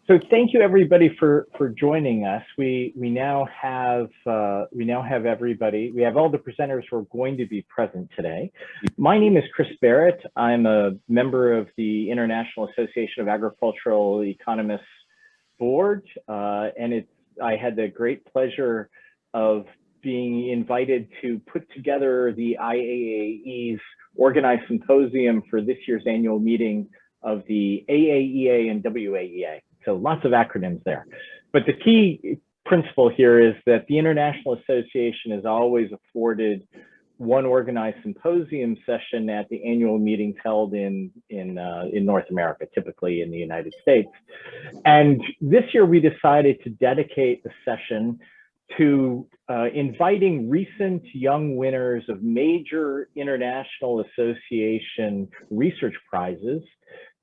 So thank you everybody for joining us. We now have everybody. We have all the presenters who are going to be present today. My name is Chris Barrett. I'm a member of the International Association of Agricultural Economists Board, and I had the great pleasure of being invited to put together the IAAE's Organized Symposium for this year's annual meeting of the AAEA and WAEA. So lots of acronyms there. But the key principle here is that the International Association has always afforded one organized symposium session at the annual meetings held in North America, typically in the United States. And this year we decided to dedicate the session to inviting recent young winners of major international association research prizes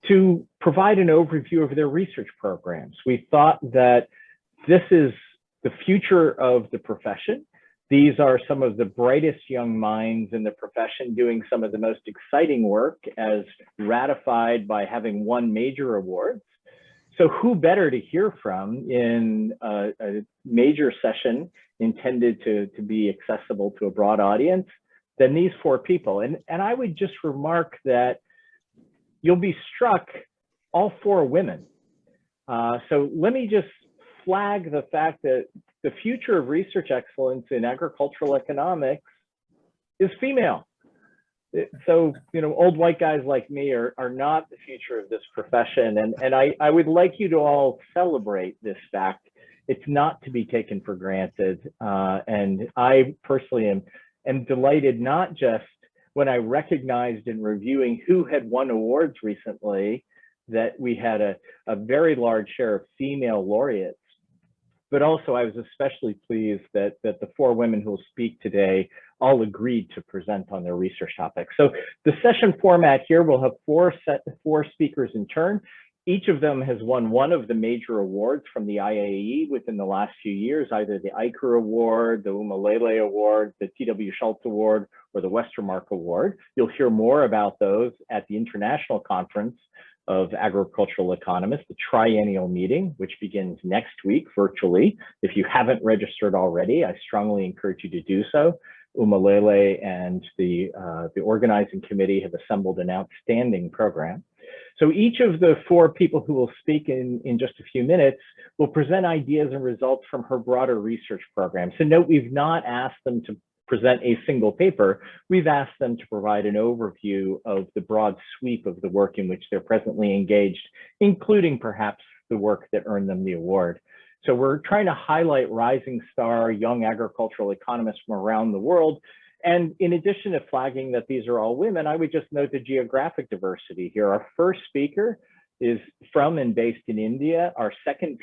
to provide an overview of their research programs. We thought that this is the future of the profession. These are some of the brightest young minds in the profession doing some of the most exciting work, as ratified by having won major awards. So who better to hear from in a major session intended to be accessible to a broad audience than these four people? And I would just remark that you'll be struck, all four women. So let me just flag the fact that the future of research excellence in agricultural economics is female. So, you know, old white guys like me are not the future of this profession. And I would like you to all celebrate this fact. It's not to be taken for granted. And I personally am delighted, not just when I recognized in reviewing who had won awards recently, that we had a very large share of female laureates, but also I was especially pleased that the four women who will speak today all agreed to present on their research topics. So the session format here, we'll have four speakers in turn. Each of them has won one of the major awards from the IAAE within the last few years, either the Iker Award, the Umalele Award, the T.W. Schultz Award, or the Westermark Award. You'll hear more about those at the International Conference of Agricultural Economists, the triennial meeting, which begins next week virtually. If you haven't registered already, I strongly encourage you to do so. Umalele and the organizing committee have assembled an outstanding program. So each of the four people who will speak in just a few minutes will present ideas and results from her broader research program. So note, we've not asked them to present a single paper. We've asked them to provide an overview of the broad sweep of the work in which they're presently engaged, including perhaps the work that earned them the award. So we're trying to highlight rising star young agricultural economists from around the world. And in addition to flagging that these are all women, I would just note the geographic diversity here. Our first speaker is from and based in India. Our second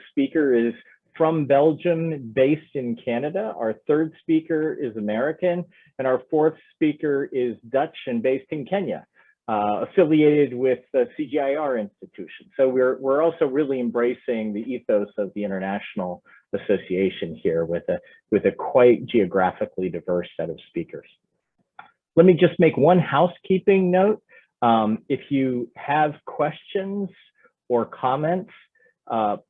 speaker is from Belgium, based in Canada. Our third speaker is American, and our fourth speaker is Dutch and based in Kenya, affiliated with the CGIAR institution. So we're also really embracing the ethos of the International Association here with a quite geographically diverse set of speakers. Let me just make one housekeeping note. If you have questions or comments,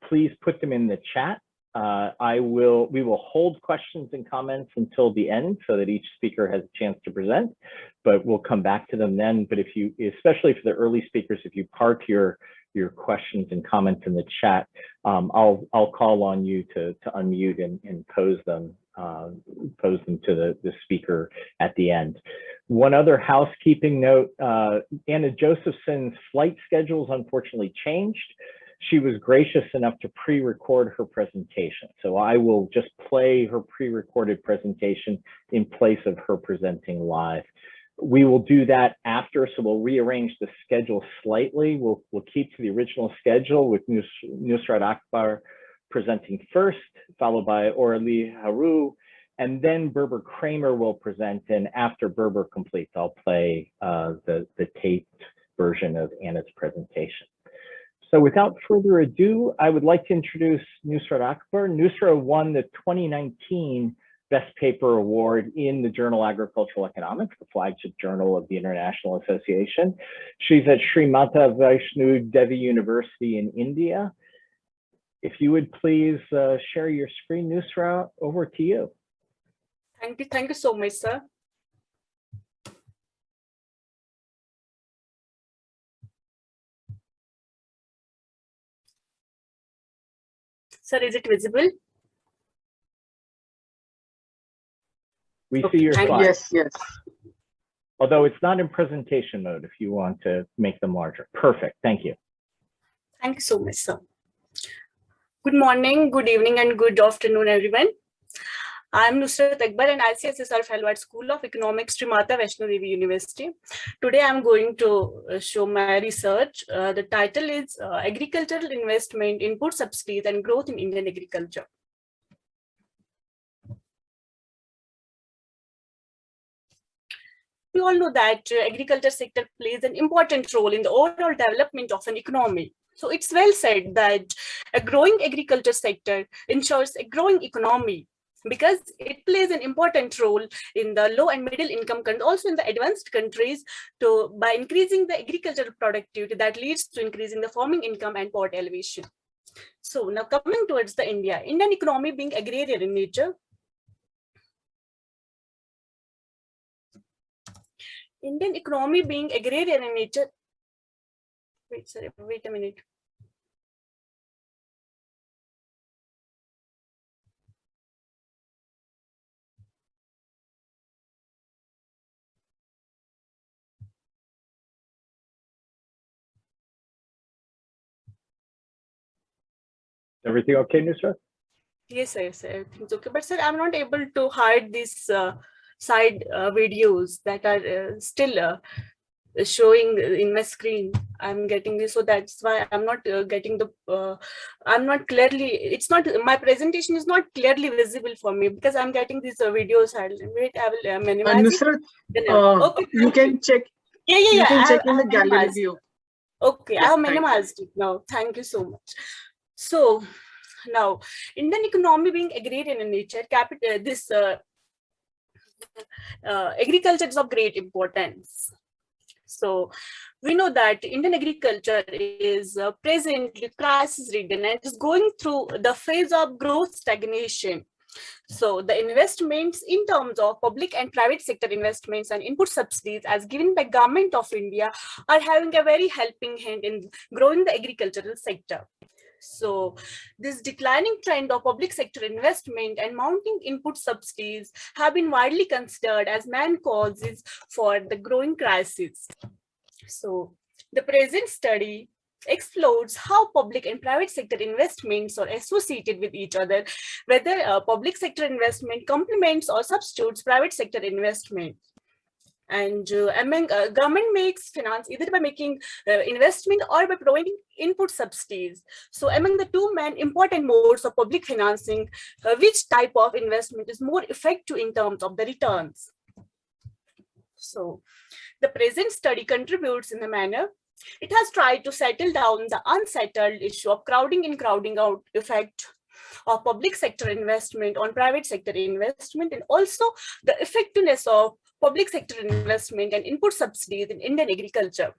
please put them in the chat. We will hold questions and comments until the end so that each speaker has a chance to present, but we'll come back to them then. But if you, especially for the early speakers, if you park your questions and comments in the chat, I'll call on you to unmute and pose them to the speaker at the end. One other housekeeping note, Anna Josephson's flight schedules unfortunately changed. She was gracious enough to pre-record her presentation. So I will just play her pre-recorded presentation in place of her presenting live. We will do that after, so we'll rearrange the schedule slightly. We'll keep to the original schedule with Nusrat Akbar presenting first, followed by Orly Haru, and then Berber Kramer will present. And after Berber completes, I'll play the taped version of Anna's presentation. So without further ado, I would like to introduce Nusrat Akbar. Nusra won the 2019 Best Paper Award in the journal Agricultural Economics, the flagship journal of the International Association. She's at Sri Mata Vaishnu Devi University in India. If you would please share your screen, Nusra, over to you. Thank you so much, sir. Sir, is it visible? We see your slides. Yes. Although it's not in presentation mode if you want to make them larger. Perfect, thank you. Thank you so much, sir. Good morning, good evening, and good afternoon, everyone. I'm Nusrat Akbar, an ICSSR Fellow at School of Economics, Sri Mata Vaishnu Devi University. Today, I'm going to show my research. The title is Agricultural Investment, Input Subsidies, and Growth in Indian Agriculture. We all know that agriculture sector plays an important role in the overall development of an economy. So it's well said that a growing agriculture sector ensures a growing economy, because it plays an important role in the low and middle income and also in the advanced countries by increasing the agricultural productivity that leads to increasing the farming income and poverty elevation. So now coming towards the Indian economy being agrarian in nature. Indian economy being agrarian in nature. Wait a minute. Everything okay, Nusra? Yes, sir, everything's okay. But sir, I'm not able to hide these side videos that are still showing in my screen. I'm getting this, so that's why I'm not getting the. I'm not clearly. It's not, my presentation is not clearly visible for me because I'm getting these videos. Wait, I will minimize Nusrat, it. Okay, you can check. Yeah. You can check in the gallery view. Okay, Yes, I have minimized it now. Thank you so much. So now, Indian economy being agrarian in nature, agriculture is of great importance. So we know that Indian agriculture is presently crisis-ridden and is going through the phase of growth stagnation. So the investments in terms of public and private sector investments and input subsidies as given by Government of India are having a very helping hand in growing the agricultural sector. So this declining trend of public sector investment and mounting input subsidies have been widely considered as main causes for the growing crisis. So the present study explores how public and private sector investments are associated with each other, whether public sector investment complements or substitutes private sector investment. And government makes finance either by making investment or by providing input subsidies. So among the two main important modes of public financing, which type of investment is more effective in terms of the returns? So the present study contributes in a manner. It has tried to settle down the unsettled issue of crowding in, crowding out effect of public sector investment on private sector investment, and also the effectiveness of public sector investment and input subsidies in Indian agriculture.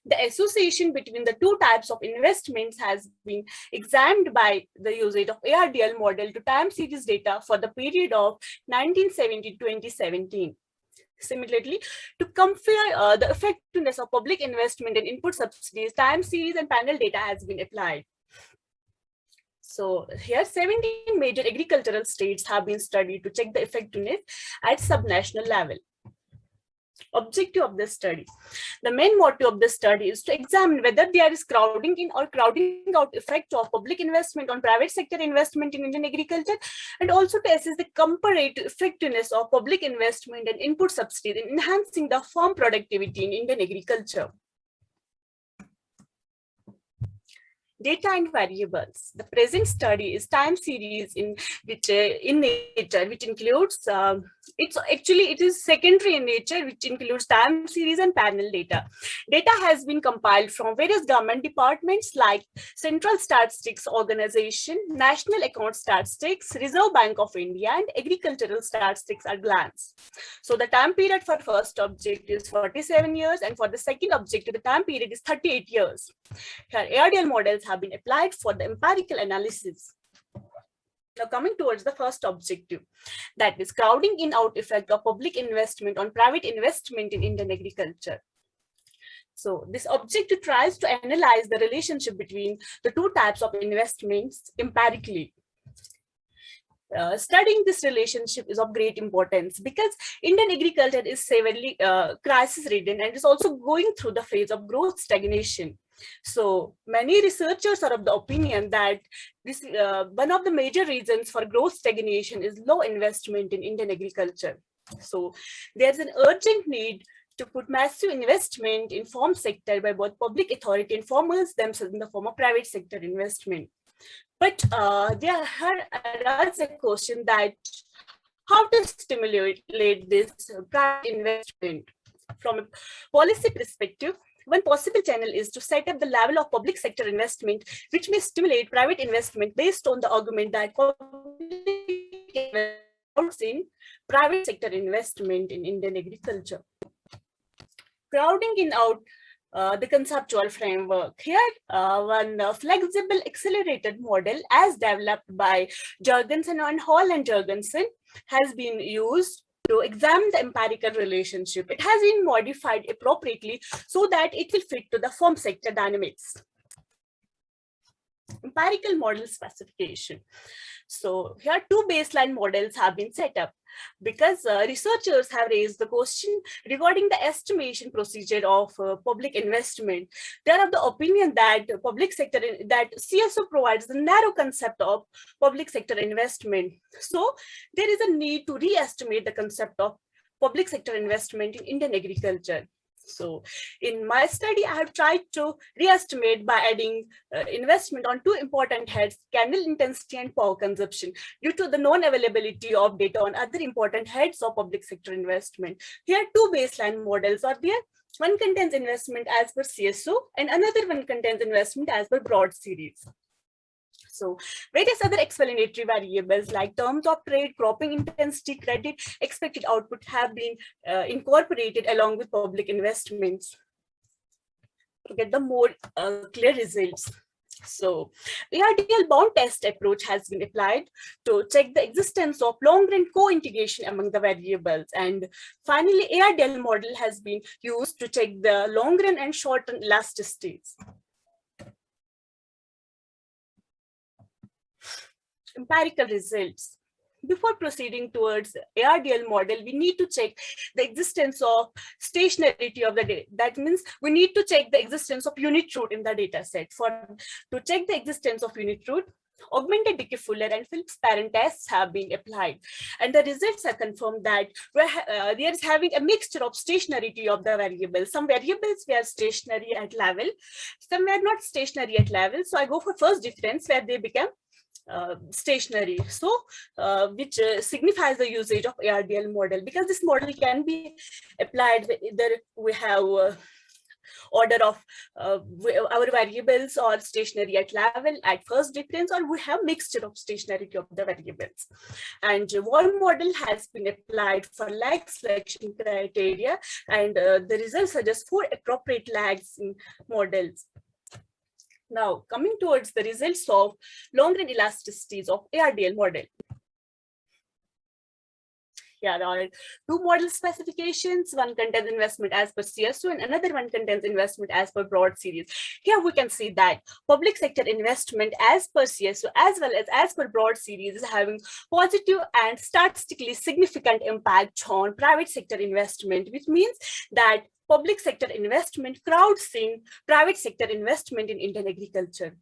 The association between the two types of investments has been examined by the usage of Ardl model to time series data for the period of 1970 to 2017. Similarly, to compare the effectiveness of public investment and input subsidies, time series and panel data has been applied. So here 17 major agricultural states have been studied to check the effectiveness at subnational level. Objective of this study. The main motive of this study is to examine whether there is crowding in or crowding out effect of public investment on private sector investment in Indian agriculture, and also to assess the comparative effectiveness of public investment and input subsidies in enhancing the farm productivity in Indian agriculture. Data and variables. The present study is time series in nature, which includes it is secondary in nature, which includes time series and panel data. Data has been compiled from various government departments like Central Statistics Organization, National Account Statistics, Reserve Bank of India, and Agricultural Statistics at glance. So the time period for first object is 47 years, and for the second object, the time period is 38 years. Here, Ardl models have been applied for the empirical analysis. Now coming towards the first objective, that is crowding in out effect of public investment on private investment in Indian agriculture. So this objective tries to analyze the relationship between the two types of investments empirically. Studying this relationship is of great importance because Indian agriculture is severely crisis-ridden and is also going through the phase of growth stagnation. So many researchers are of the opinion that this one of the major reasons for growth stagnation is low investment in Indian agriculture. So there's an urgent need to put massive investment in farm sector by both public authority and farmers themselves in the form of private sector investment. But there arises a question that how to stimulate this private investment. From a policy perspective, one possible channel is to set up the level of public sector investment, which may stimulate private investment based on the argument that public in private sector investment in Indian agriculture. Crowding in out the conceptual framework. Here, one flexible accelerated model as developed by Jorgensen and Hall and Jorgensen has been used to examine the empirical relationship. It has been modified appropriately so that it will fit to the farm sector dynamics. Empirical model specification. So here two baseline models have been set up because researchers have raised the question regarding the estimation procedure of public investment. They are of the opinion that public sector, that CSO provides the narrow concept of public sector investment. So there is a need to re-estimate the concept of public sector investment in Indian agriculture. So in my study, I have tried to re-estimate by adding investment on two important heads, candle intensity and power consumption, due to the non-availability of data on other important heads of public sector investment. Here, two baseline models are there. One contains investment as per CSO and another one contains investment as per broad series. So various other explanatory variables like terms of trade, cropping intensity, credit, expected output have been incorporated along with public investments to get the more clear results. So Ardl bound test approach has been applied to check the existence of long-run co-integration among the variables. And finally, Ardl model has been used to check the long-run and short-run elasticities. Empirical results. Before proceeding towards Ardl model, we need to check the existence of stationarity of the data. That means we need to check the existence of unit root in the data set. To check the existence of unit root, augmented decay Fuller and Phillips parent tests have been applied. And the results are confirmed that there is having a mixture of stationarity of the variables. Some variables were stationary at level, some were not stationary at level. So I go for first difference where they become stationary, so which signifies the usage of Ardl model, because this model can be applied either we have order of our variables or stationary at level at first difference, or we have mixture of stationarity of the variables. And one model has been applied for lag selection criteria, and the results suggest 4 appropriate lags in models. Now, coming towards the results of long-run elasticities of Ardl model. Here are 2 model specifications. One contains investment as per CSO and another one contains investment as per broad series. Here we can see that public sector investment as per CSO as well as per broad series is having positive and statistically significant impact on private sector investment, which means that public sector investment crowds in private sector investment in Indian agriculture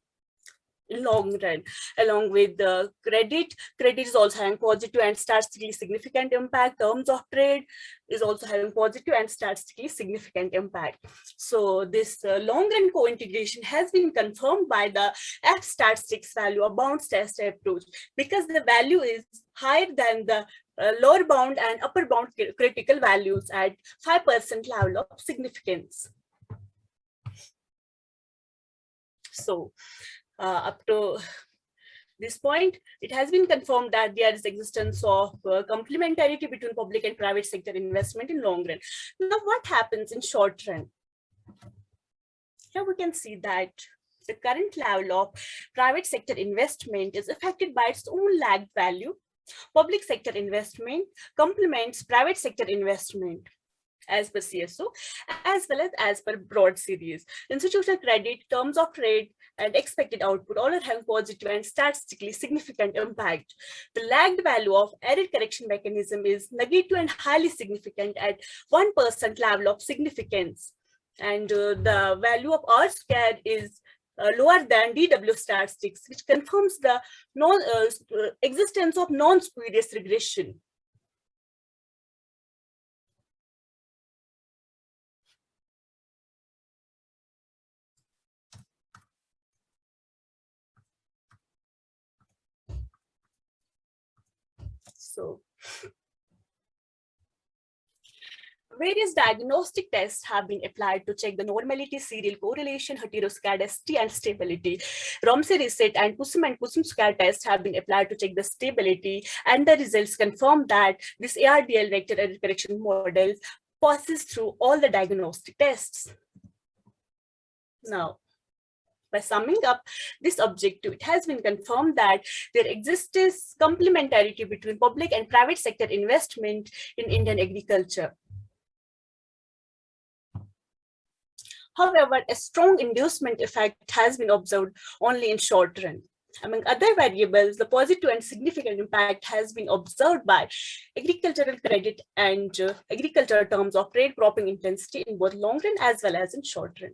in long run. Along with the credit is also having positive and statistically significant impact. Terms of trade is also having positive and statistically significant impact. So this long run co-integration has been confirmed by the F statistics value of bound test approach, because the value is higher than the lower bound and upper bound critical values at 5% level of significance. So up to this point, it has been confirmed that there is existence of complementarity between public and private sector investment in long run. Now, what happens in short run? Here we can see that the current level of private sector investment is affected by its own lagged value. Public sector investment complements private sector investment as per CSO, as well as per broad series. Institutional credit, terms of trade, and expected output all are having positive and statistically significant impact. The lagged value of error correction mechanism is negative and highly significant at 1% level of significance. And the value of R square is lower than DW statistics, which confirms the existence of non-spurious regression. So, various diagnostic tests have been applied to check the normality, serial correlation, heteroscedasticity, and stability. Romsey reset and Poisson tests have been applied to check the stability, and the results confirm that this ARDL vector error correction model passes through all the diagnostic tests. Now, by summing up this objective, it has been confirmed that there exists complementarity between public and private sector investment in Indian agriculture. However, a strong inducement effect has been observed only in short run. Among other variables, the positive and significant impact has been observed by agricultural credit and agricultural terms of trade cropping intensity in both long run as well as in short run.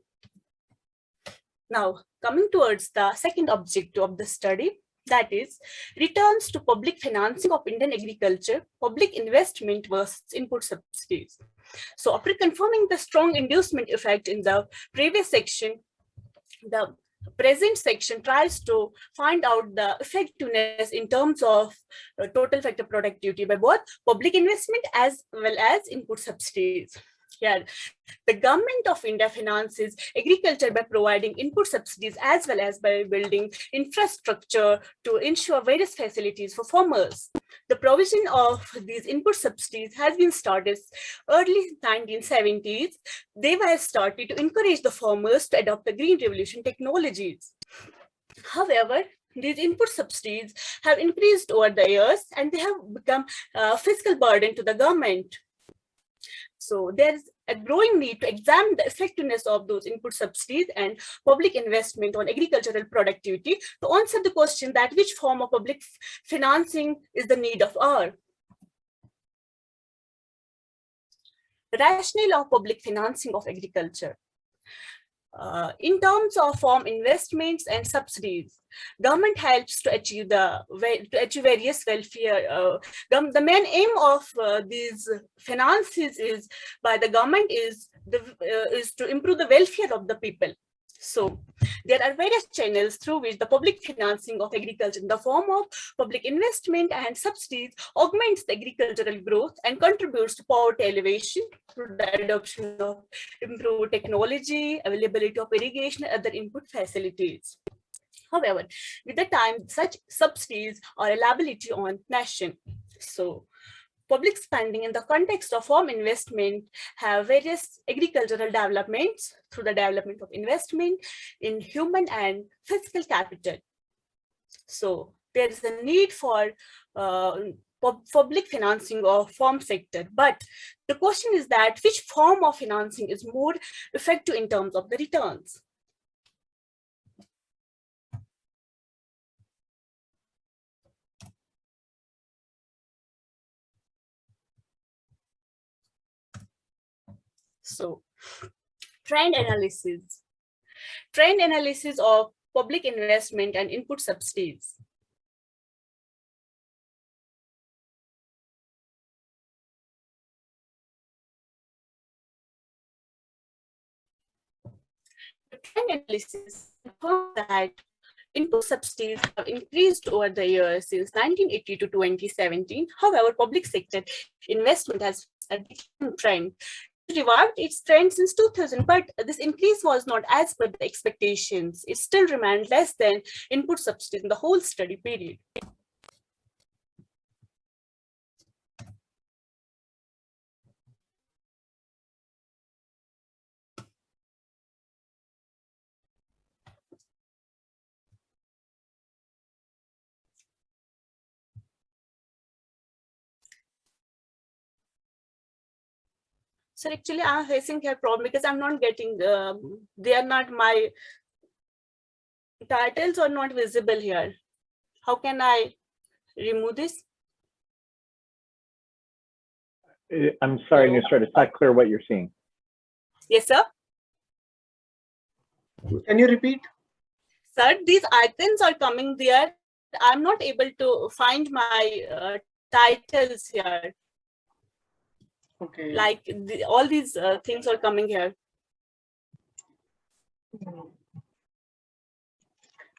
Now, coming towards the second objective of the study, that is returns to public financing of Indian agriculture, public investment versus input subsidies. So after confirming the strong inducement effect in the previous section, the present section tries to find out the effectiveness in terms of total factor productivity by both public investment as well as input subsidies. Here, the government of India finances agriculture by providing input subsidies as well as by building infrastructure to ensure various facilities for farmers. The provision of these input subsidies has been started early 1970s. They were started to encourage the farmers to adopt the Green Revolution technologies. However, these input subsidies have increased over the years and they have become a fiscal burden to the government. So there is a growing need to examine the effectiveness of those input subsidies and public investment on agricultural productivity to answer the question that which form of public financing is the need of hour. The rationale of public financing of agriculture. In terms of farm investments and subsidies, government helps to achieve various welfare. The main aim of these finances is by the government is to improve the welfare of the people. So there are various channels through which the public financing of agriculture in the form of public investment and subsidies augments the agricultural growth and contributes to poverty elevation through the adoption of improved technology, availability of irrigation, and other input facilities. However, with the time, such subsidies are a liability on nation. So public spending in the context of farm investment have various agricultural developments through the development of investment in human and physical capital. So there is a need for public financing of farm sector, but the question is that which form of financing is more effective in terms of the returns? So, trend analysis of public investment and input subsidies. The trend analysis confirms that input subsidies have increased over the years since 1980 to 2017. However, public sector investment has a declining trend. It revived its trend since 2000, but this increase was not as per the expectations. It still remained less than input subsidies in the whole study period. So actually, I'm facing here problem because I'm not getting, they are not, my titles are not visible here. How can I remove this? I'm sorry, Nusrat, it's not clear what you're seeing. Yes, sir. Can you repeat? Sir, these icons are coming there. I'm not able to find my titles here. Okay. Like all these things are coming here.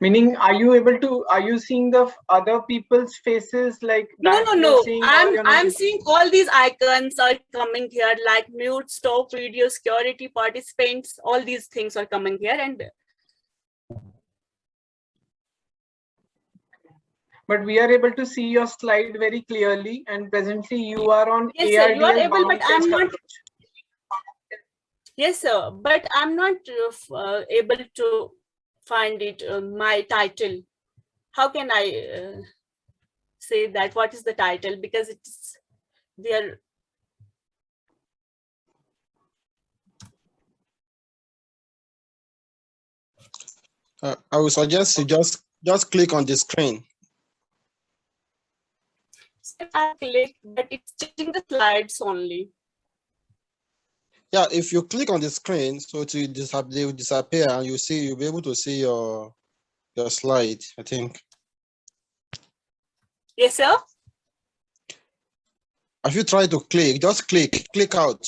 Meaning, are you seeing the other people's faces like that? No. Seeing, I'm seeing all these icons are coming here, like mute, stop, video, security, participants, all these things are coming here. And but we are able to see your slide very clearly, and presently you are on yes, sir, you are ARDL able, but I'm not. approach. Yes, sir, but I'm not able to find it, my title. How can I say that? What is the title? Because it's there. I would suggest you just click on the screen. I click, but it's changing the slides only. Yeah, if you click on the screen, so they will disappear, and you'll be able to see your slide, I think. Yes, sir. If you try to click, just click out,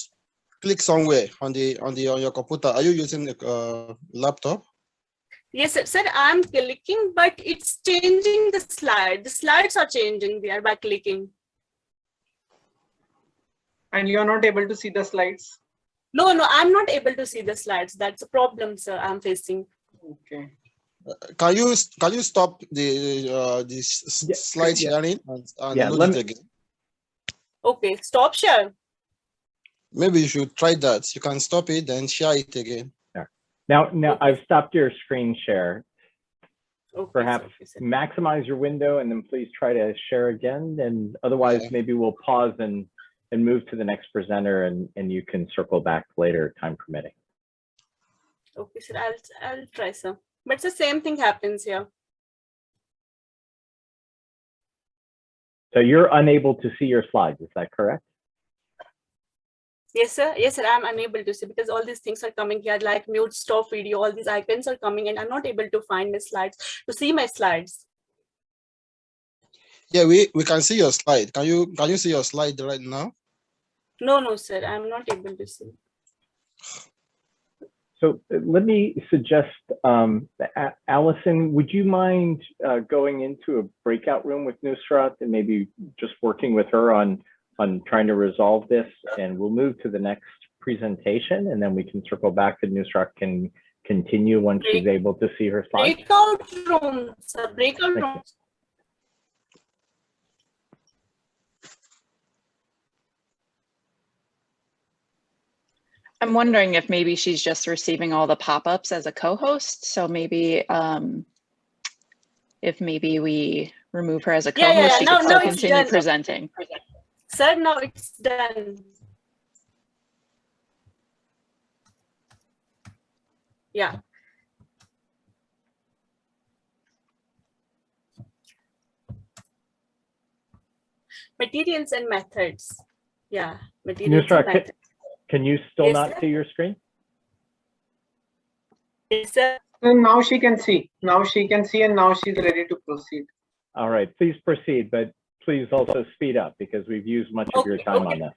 click somewhere on your computer. Are you using a laptop? Yes, sir, I'm clicking, but it's changing the slide. The slides are changing there by clicking. And you're not able to see the slides? No, I'm not able to see the slides. That's a problem, sir, I'm facing. Okay. Can you stop the slide sharing and load it again? Okay, stop share. Maybe you should try that. You can stop it, then share it again. Now I've stopped your screen share. Okay, Perhaps maximize your window and then please try to share again. And otherwise, maybe we'll pause and move to the next presenter, and you can circle back later, time permitting. Okay, sir, I'll try, sir. But it's the same thing happens here. So you're unable to see your slides, is that correct? Yes, sir. Yes, sir. I'm unable to see because all these things are coming here, like mute, stop video, all these icons are coming, and I'm not able to find my slides, to see my slides. Yeah, we can see your slide. Can you see your slide right now? No, sir. I'm not able to see. So let me suggest, Allison, would you mind going into a breakout room with Nusrat and maybe just working with her on trying to resolve this, and we'll move to the next presentation, and then we can circle back and Nusrat can continue once she's able to see her slides. Breakout room, sir. Breakout room. I'm wondering if maybe she's just receiving all the pop-ups as a co-host. So maybe if maybe we remove her as a co-host, she can still continue presenting. Sir, now it's done. Yeah. Materials and methods. Yeah. Materials and methods. Can you still not see your screen? Yes, sir. So now she can see. Now she can see, and now she's ready to proceed. All right, please proceed, but please also speed up because we've used much of your time on this.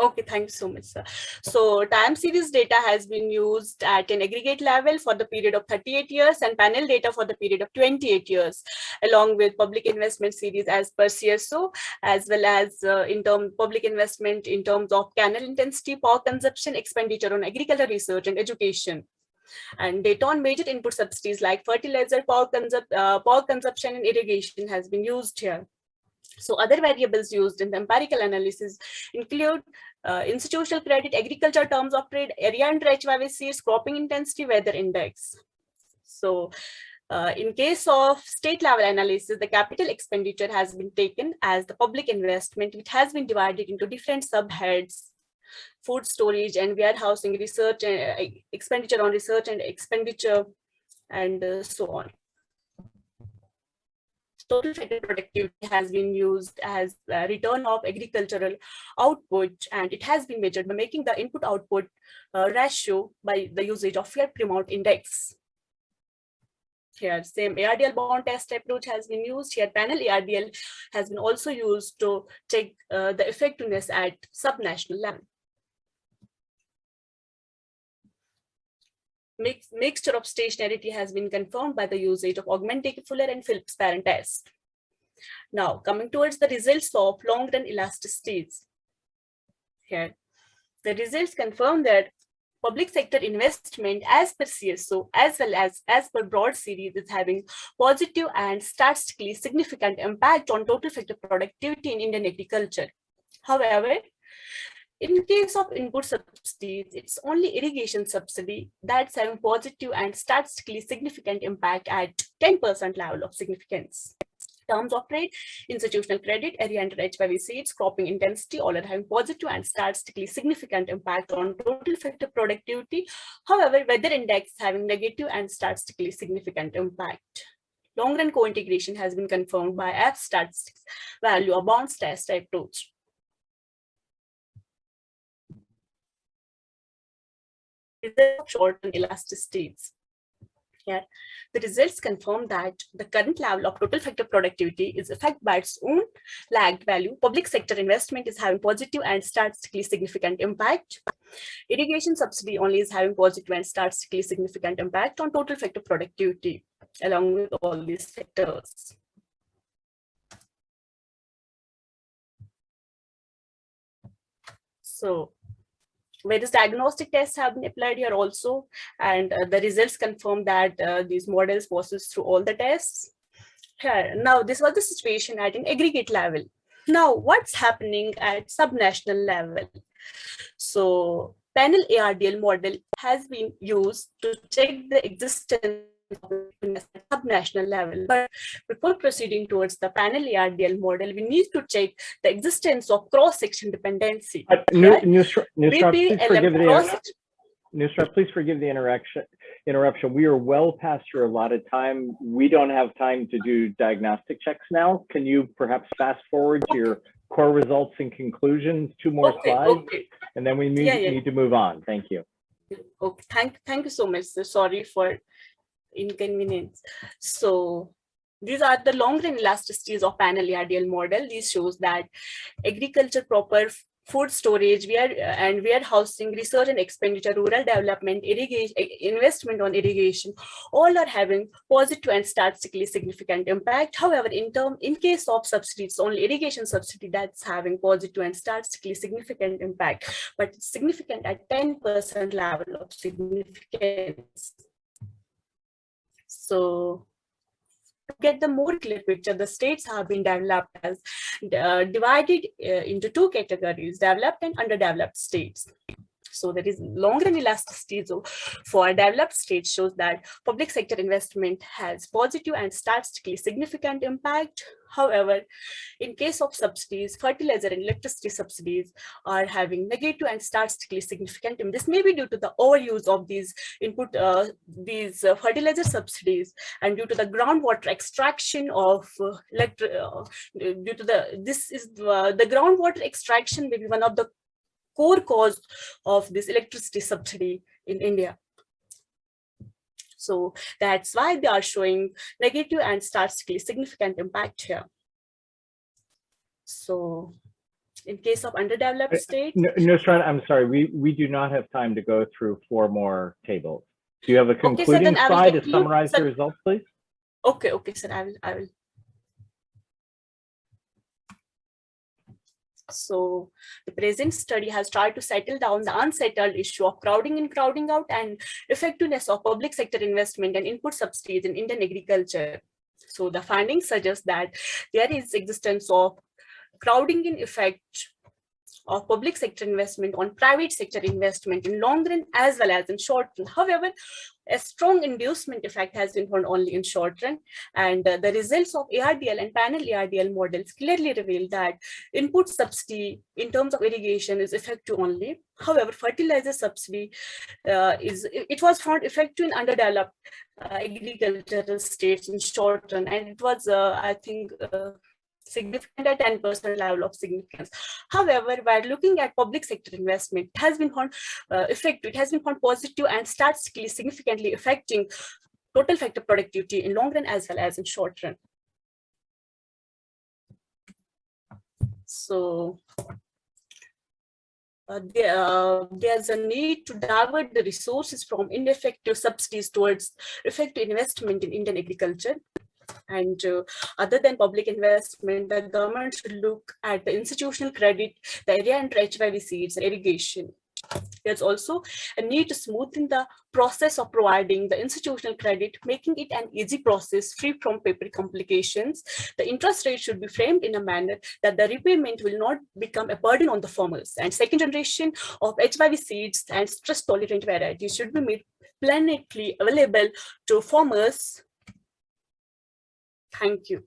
Okay, thank you so much, sir. So time series data has been used at an aggregate level for the period of 38 years and panel data for the period of 28 years, along with public investment series as per CSO, as well as in terms public investment in terms of canal intensity, power consumption, expenditure on agricultural research and education. And data on major input subsidies like fertilizer, power consumption and irrigation has been used here. So other variables used in the empirical analysis include institutional credit, agriculture terms of trade, area under HYV seeds, cropping intensity, weather index. So in case of state level analysis, the capital expenditure has been taken as the public investment, which has been divided into different subheads: food storage and warehousing, research, expenditure on research and expenditure, and so on. Total effective productivity has been used as a return of agricultural output, and it has been measured by making the input output ratio by the usage of Fairprimount index. Here, same Ardl bond test approach has been used. Here, panel Ardl has been also used to check the effectiveness at subnational level. Mixture of stationarity has been confirmed by the usage of augmented Fuller and Phillips parent test. Now, coming towards the results of long-run elasticities. Here, the results confirm that public sector investment as per CSO as well as per broad series is having positive and statistically significant impact on total effective productivity in Indian agriculture. However, in case of input subsidies, it's only irrigation subsidy that's having positive and statistically significant impact at 10% level of significance. Terms of trade, institutional credit, area under HYV seeds, cropping intensity, all are having positive and statistically significant impact on total effective productivity. However, weather index having negative and statistically significant impact. Long-run co-integration has been confirmed by F statistics value of bounds test approach. Short-run elasticities. Here, the results confirm that the current level of total effective productivity is affected by its own lagged value. Public sector investment is having positive and statistically significant impact. Irrigation subsidy only is having positive and statistically significant impact on total effective productivity, along with all these factors. So, various diagnostic tests have been applied here also, and the results confirm that these models passes through all the tests. Here, now this was the situation at an aggregate level. Now, what's happening at subnational level? So, panel Ardl model has been used to check the existence of subnational level. But before proceeding towards the panel Ardl model, we need to check the existence of cross-section dependency. Nusrat, please forgive the interruption. We are well past your allotted time. We don't have time to do diagnostic checks now. Can you perhaps fast forward to your core results and conclusions, 2 more slides, and then we need to move on. Thank you. Okay, thank you so much, sir. Sorry for inconvenience. So these are the long-run elasticities of panel Ardl model. This shows that agriculture proper, food storage, and warehousing, research and expenditure, rural development, irrigation, investment on irrigation, all are having positive and statistically significant impact. However, in case of subsidies, only irrigation subsidy that's having positive and statistically significant impact, but it's significant at 10% level of significance. So, to get the more clear picture, the states have been developed as divided into 2 categories: developed and underdeveloped states. So there is long-run elasticity for developed states shows that public sector investment has positive and statistically significant impact. However, in case of subsidies, fertilizer and electricity subsidies are having negative and statistically significant impact. This may be due to the overuse of these fertilizer subsidies, and due to the groundwater extraction of the groundwater extraction may be one of the core cause of this electricity subsidy in India. So that's why they are showing negative and statistically significant impact here. So in case of underdeveloped states. Nusrat, I'm sorry, we do not have time to go through 4 more tables. Do you have a Okay, sir, concluding then I will slide to conclude, summarize the sir. results, please? Okay, sir, I will. So the present study has tried to settle down the unsettled issue of crowding in, crowding out, and effectiveness of public sector investment and input subsidies in Indian agriculture. So the findings suggest that there is existence of crowding in effect of public sector investment on private sector investment in long run as well as in short run. However, a strong inducement effect has been found only in short run, and the results of ARDL and panel ARDL models clearly reveal that input subsidy in terms of irrigation is effective only. However, fertilizer subsidy it was found effective in underdeveloped agricultural states in short run, and it was I think significant at 10% level of significance. However, while looking at public sector investment, it has been found effective, it has been found positive and statistically significantly affecting total factor productivity in long run as well as in short run. So there's a need to divert the resources from ineffective subsidies towards effective investment in Indian agriculture. And other than public investment, the government should look at the institutional credit, the area under HYV seeds, and irrigation. There's also a need to smoothen the process of providing the institutional credit, making it an easy process free from paper complications. The interest rate should be framed in a manner that the repayment will not become a burden on the farmers. And second generation of HYV seeds and stress-tolerant varieties should be made plentifully available to farmers. Thank you.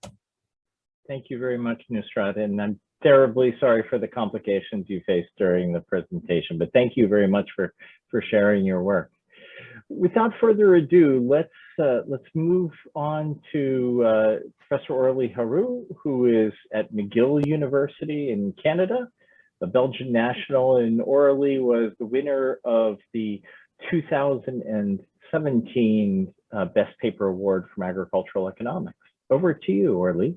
Thank you very much, Nusrat, and I'm terribly sorry for the complications you faced during the presentation, but thank you very much for sharing your work. Without further ado, let's move on to Professor Orly Haru, who is at McGill University in Canada, a Belgian national, and Orly was the winner of the 2017 Best Paper Award from Agricultural Economics. Over to you, Orly.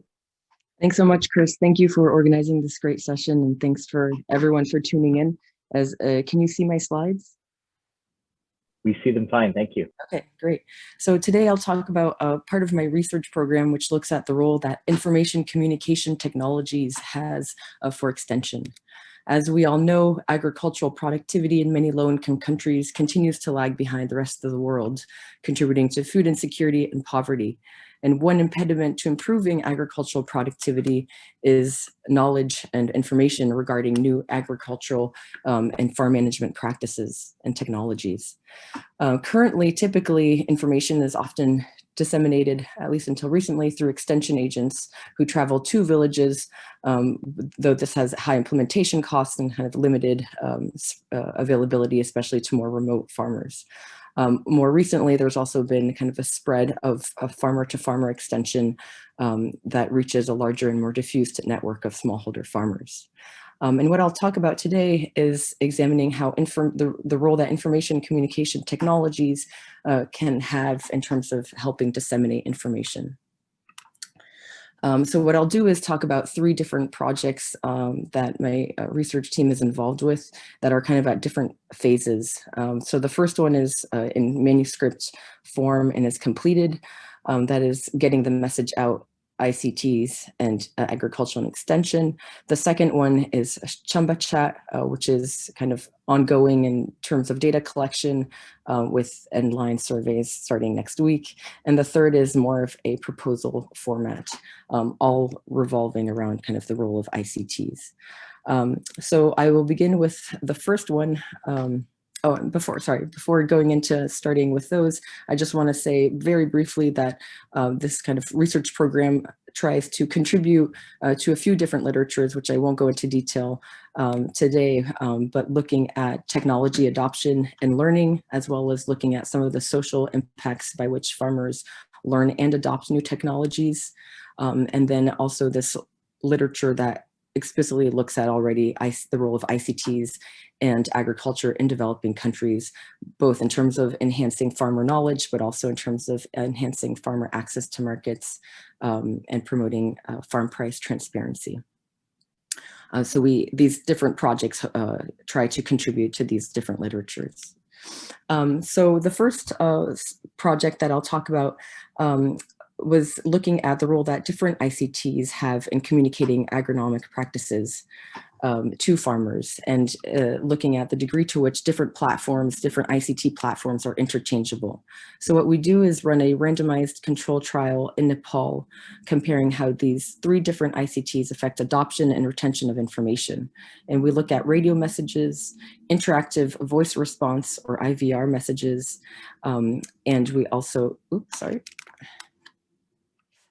Thanks so much, Chris. Thank you for organizing this great session, and thanks for everyone for tuning in. Can you see my slides? We see them fine, thank you. Okay, great. So today I'll talk about part of my research program, which looks at the role that information communication technologies has for extension. As we all know, agricultural productivity in many low-income countries continues to lag behind the rest of the world, contributing to food insecurity and poverty. And one impediment to improving agricultural productivity is knowledge and information regarding new agricultural and farm management practices and technologies. Currently, typically, information is often disseminated, at least until recently, through extension agents who travel to villages, though this has high implementation costs and kind of limited availability, especially to more remote farmers. More recently, there's also been kind of a spread of farmer-to-farmer extension that reaches a larger and more diffused network of smallholder farmers. And what I'll talk about today is examining how the role that information communication technologies can have in terms of helping disseminate information. So what I'll do is talk about 3 different projects that my research team is involved with that are kind of at different phases. So the first one is in manuscript form and is completed. That is getting the message out, ICTs and agricultural and extension. The second one is Chamba Chat, which is kind of ongoing in terms of data collection with end-line surveys starting next week. And the third is more of a proposal format, all revolving around kind of the role of ICTs. So I will begin with the first one. Before going into starting with those, I just want to say very briefly that this kind of research program tries to contribute to a few different literatures, which I won't go into detail today, but looking at technology adoption and learning, as well as looking at some of the social impacts by which farmers learn and adopt new technologies. And then also this literature that explicitly looks at already the role of ICTs and agriculture in developing countries, both in terms of enhancing farmer knowledge, but also in terms of enhancing farmer access to markets and promoting farm price transparency. So these different projects try to contribute to these different literatures. So the first project that I'll talk about was looking at the role that different ICTs have in communicating agronomic practices to farmers, and looking at the degree to which different platforms, different ICT platforms are interchangeable. So what we do is run a randomized control trial in Nepal, comparing how these 3 different ICTs affect adoption and retention of information. And we look at radio messages, interactive voice response or IVR messages, and we also,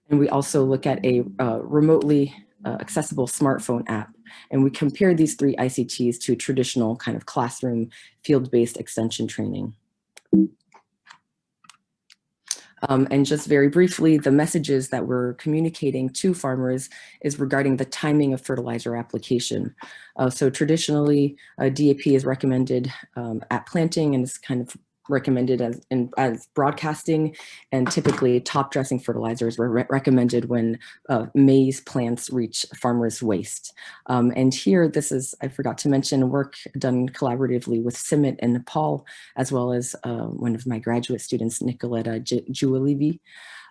and we also look at a remotely accessible smartphone app. And we compare these 3 ICTs to traditional kind of classroom field-based extension training. And just very briefly, the messages that we're communicating to farmers is regarding the timing of fertilizer application. So traditionally, DAP is recommended at planting, and is kind of recommended as broadcasting, and typically top dressing fertilizers were recommended when maize plants reach farmers' waist. And here, this is, I forgot to mention, work done collaboratively with CIMMYT in Nepal, as well as one of my graduate students, Nicoletta Jualivi.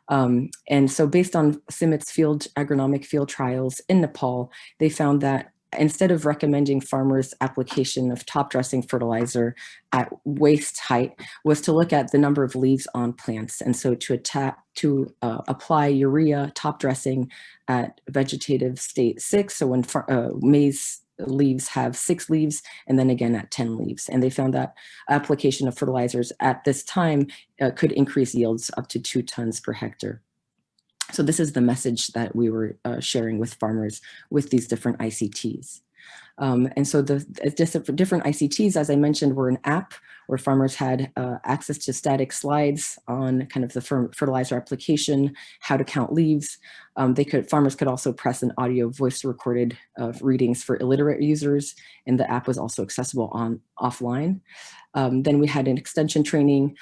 And so based on CIMMYT's agronomic field trials in Nepal, they found that instead of recommending farmers' application of top dressing fertilizer at waist height, was to look at the number of leaves on plants. And so to apply urea top dressing at vegetative state 6, so when maize leaves have 6 leaves, and then again at 10 leaves. And they found that application of fertilizers at this time could increase yields up to 2 tons per hectare. So this is the message that we were sharing with farmers with these different ICTs. And so the different ICTs, as I mentioned, were an app where farmers had access to static slides on kind of the fertilizer application, how to count leaves. Farmers could also press an audio voice recorded readings for illiterate users, and the app was also accessible offline. Then we had an extension training,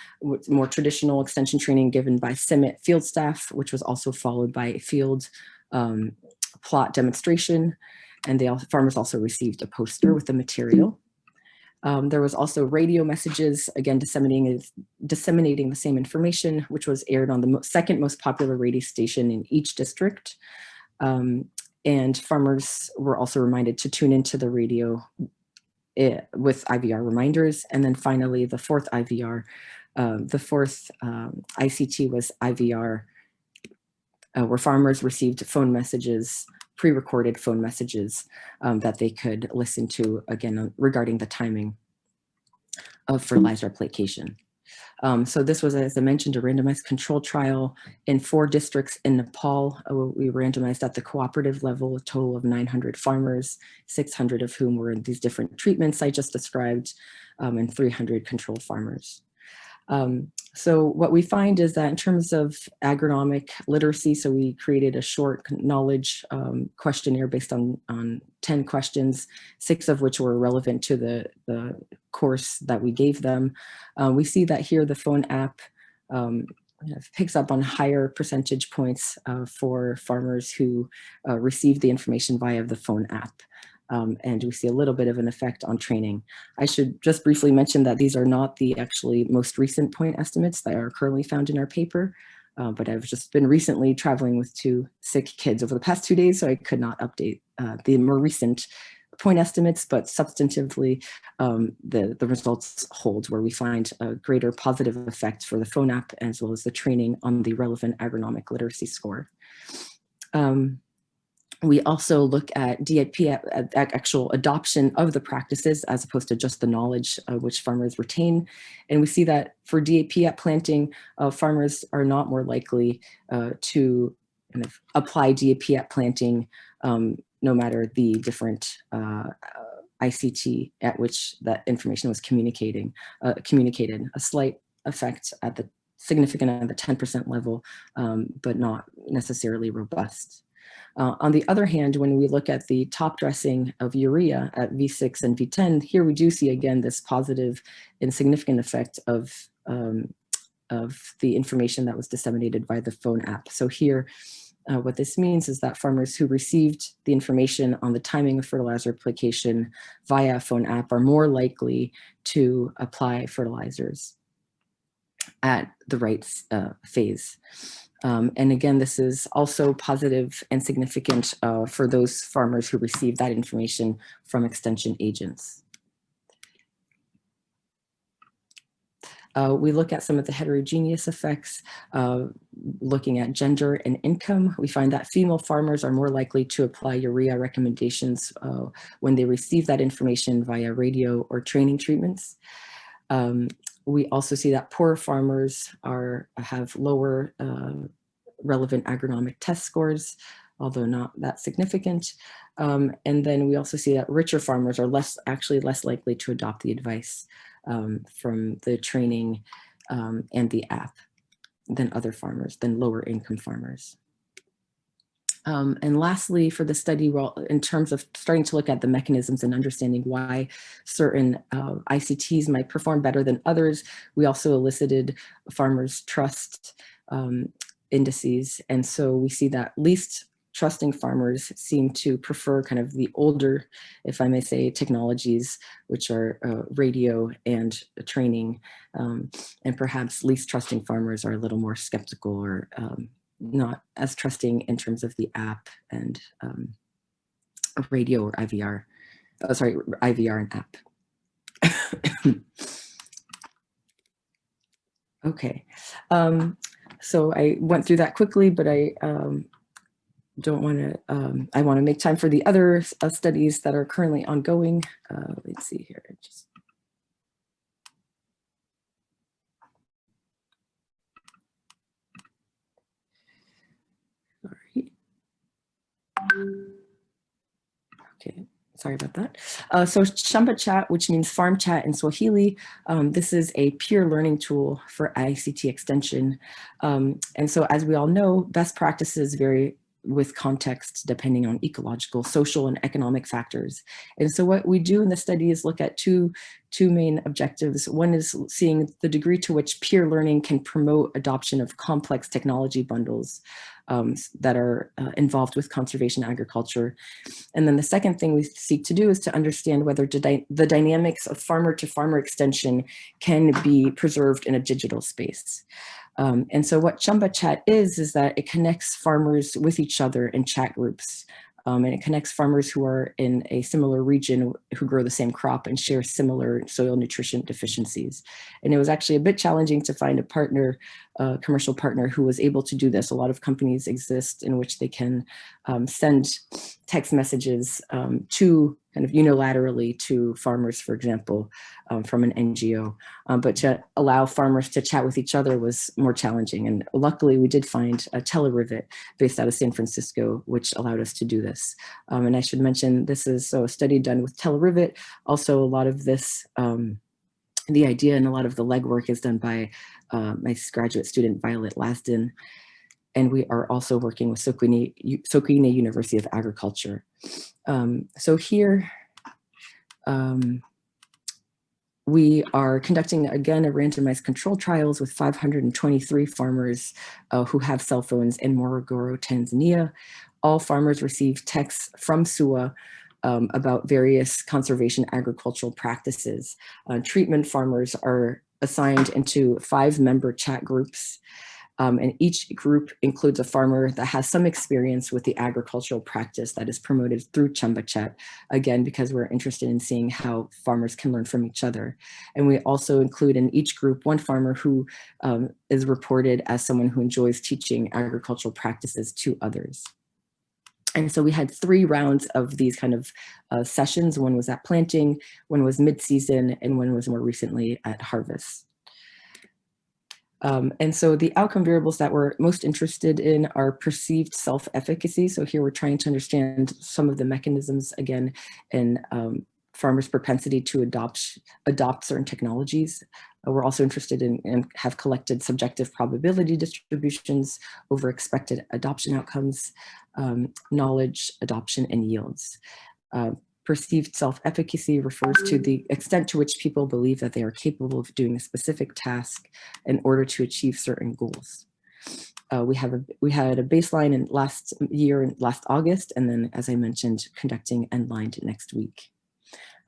more traditional extension training given by CIMMYT field staff, which was also followed by a field plot demonstration. And farmers also received a poster with the material. There was also radio messages, again, disseminating the same information, which was aired on the second most popular radio station in each district. And farmers were also reminded to tune into the radio with IVR reminders. And then finally, the fourth IVT was IVR, where farmers received phone messages, pre-recorded phone messages that they could listen to, again, regarding the timing of fertilizer application. So this was, as I mentioned, a randomized control trial in 4 districts in Nepal. We randomized at the cooperative level, a total of 900 farmers, 600 of whom were in these different treatments I just described, and 300 control farmers. So what we find is that in terms of agronomic literacy, so we created a short knowledge questionnaire based on 10 questions, 6 of which were relevant to the course that we gave them. We see that here the phone app picks up on higher percentage points for farmers who receive the information via the phone app. And we see a little bit of an effect on training. I should just briefly mention that these are not the actually most recent point estimates that are currently found in our paper, but I've just been recently traveling with 2 sick kids over the past 2 days, so I could not update the more recent point estimates, but substantively, the results hold, where we find a greater positive effect for the phone app as well as the training on the relevant agronomic literacy score. We also look at DAP at actual adoption of the practices as opposed to just the knowledge which farmers retain. And we see that for DAP at planting, farmers are not more likely to kind of apply DAP at planting no matter the different ICT at which that information was communicated. A slight effect at the significant at the 10% level, but not necessarily robust. On the other hand, when we look at the top dressing of urea at V6 and V10, here we do see again this positive and significant effect of the information that was disseminated by the phone app. So here What this means is that farmers who received the information on the timing of fertilizer application via a phone app are more likely to apply fertilizers at the right phase. And again, this is also positive and significant for those farmers who receive that information from extension agents. We look at some of the heterogeneous effects, looking at gender and income. We find that female farmers are more likely to apply urea recommendations when they receive that information via radio or training treatments. We also see that poorer farmers have lower relevant agronomic test scores, although not that significant. And then we also see that richer farmers are actually less likely to adopt the advice from the training and the app than lower income farmers. And lastly, for the study, well, in terms of starting to look at the mechanisms and understanding why certain ICTs might perform better than others, we also elicited farmers' trust indices. And so we see that least trusting farmers seem to prefer kind of the older, if I may say, technologies, which are radio and training, and perhaps least trusting farmers are a little more skeptical or not as trusting in terms of the app and radio or IVR, IVR and app. Okay, so I went through that quickly, but I don't want to, I want to make time for the other studies that are currently ongoing. Let's see here. Okay, sorry about that. So Shamba Chat, which means farm chat in Swahili, this is a peer learning tool for ICT extension. And so as we all know, best practices vary with context depending on ecological, social, and economic factors. And so what we do in the study is look at two main objectives. One is seeing the degree to which peer learning can promote adoption of complex technology bundles that are involved with conservation agriculture. And then the second thing we seek to do is to understand whether the dynamics of farmer-to-farmer extension can be preserved in a digital space. And so what Shamba Chat is that it connects farmers with each other in chat groups. And it connects farmers who are in a similar region who grow the same crop and share similar soil nutrition deficiencies. And it was actually a bit challenging to find a partner, commercial partner who was able to do this. A lot of companies exist in which they can send text messages to kind of unilaterally to farmers, for example, from an NGO. But to allow farmers to chat with each other was more challenging. And luckily we did find a TeleRivet based out of San Francisco, which allowed us to do this. And I should mention, this is a study done with TeleRivet. Also, a lot of this, the idea and a lot of the legwork is done by my graduate student, Violet Lasden. And we are also working with Sokoine University of Agriculture. So here, we are conducting, again, a randomized control trials with 523 farmers who have cell phones in Morogoro, Tanzania. All farmers receive texts from SUA about various conservation agricultural practices. Treatment farmers are assigned into 5-member chat groups. And each group includes a farmer that has some experience with the agricultural practice that is promoted through Shamba Chat, again, because we're interested in seeing how farmers can learn from each other. And we also include in each group one farmer who is reported as someone who enjoys teaching agricultural practices to others. And so we had 3 rounds of these kind of sessions. One was at planting, one was mid-season, and one was more recently at harvest. And so the outcome variables that we're most interested in are perceived self-efficacy. So here we're trying to understand some of the mechanisms, again, in farmers' propensity to adopt certain technologies. We're also interested in and have collected subjective probability distributions over expected adoption outcomes, knowledge, adoption, and yields. Perceived self-efficacy refers to the extent to which people believe that they are capable of doing a specific task in order to achieve certain goals. we had a baseline in last August, and then, as I mentioned, conducting endlined next week.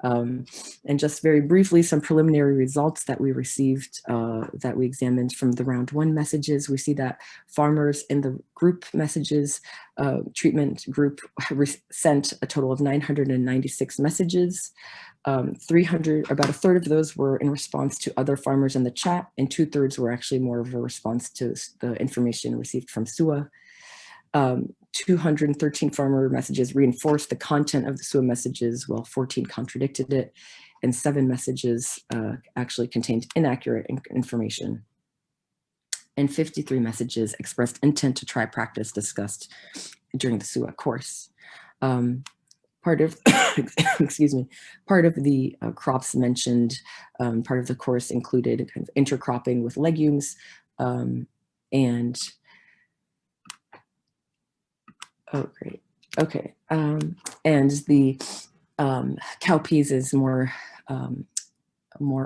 And just very briefly, some preliminary results that we received, that we examined from the round 1 messages. We see that farmers in the group messages treatment group sent a total of 996 messages. 300, about a third of those were in response to other farmers in the chat, and 2/3 were actually more of a response to the information received from SUA. 213 farmer messages reinforced the content of the SUA messages, while 14 contradicted it, and 7 messages actually contained inaccurate information. And 53 messages expressed intent to try practice discussed during the SUA course. Part of, excuse me, part of the crops mentioned, part of the course included kind of intercropping with legumes, and oh, great. Okay. And the cowpeas is more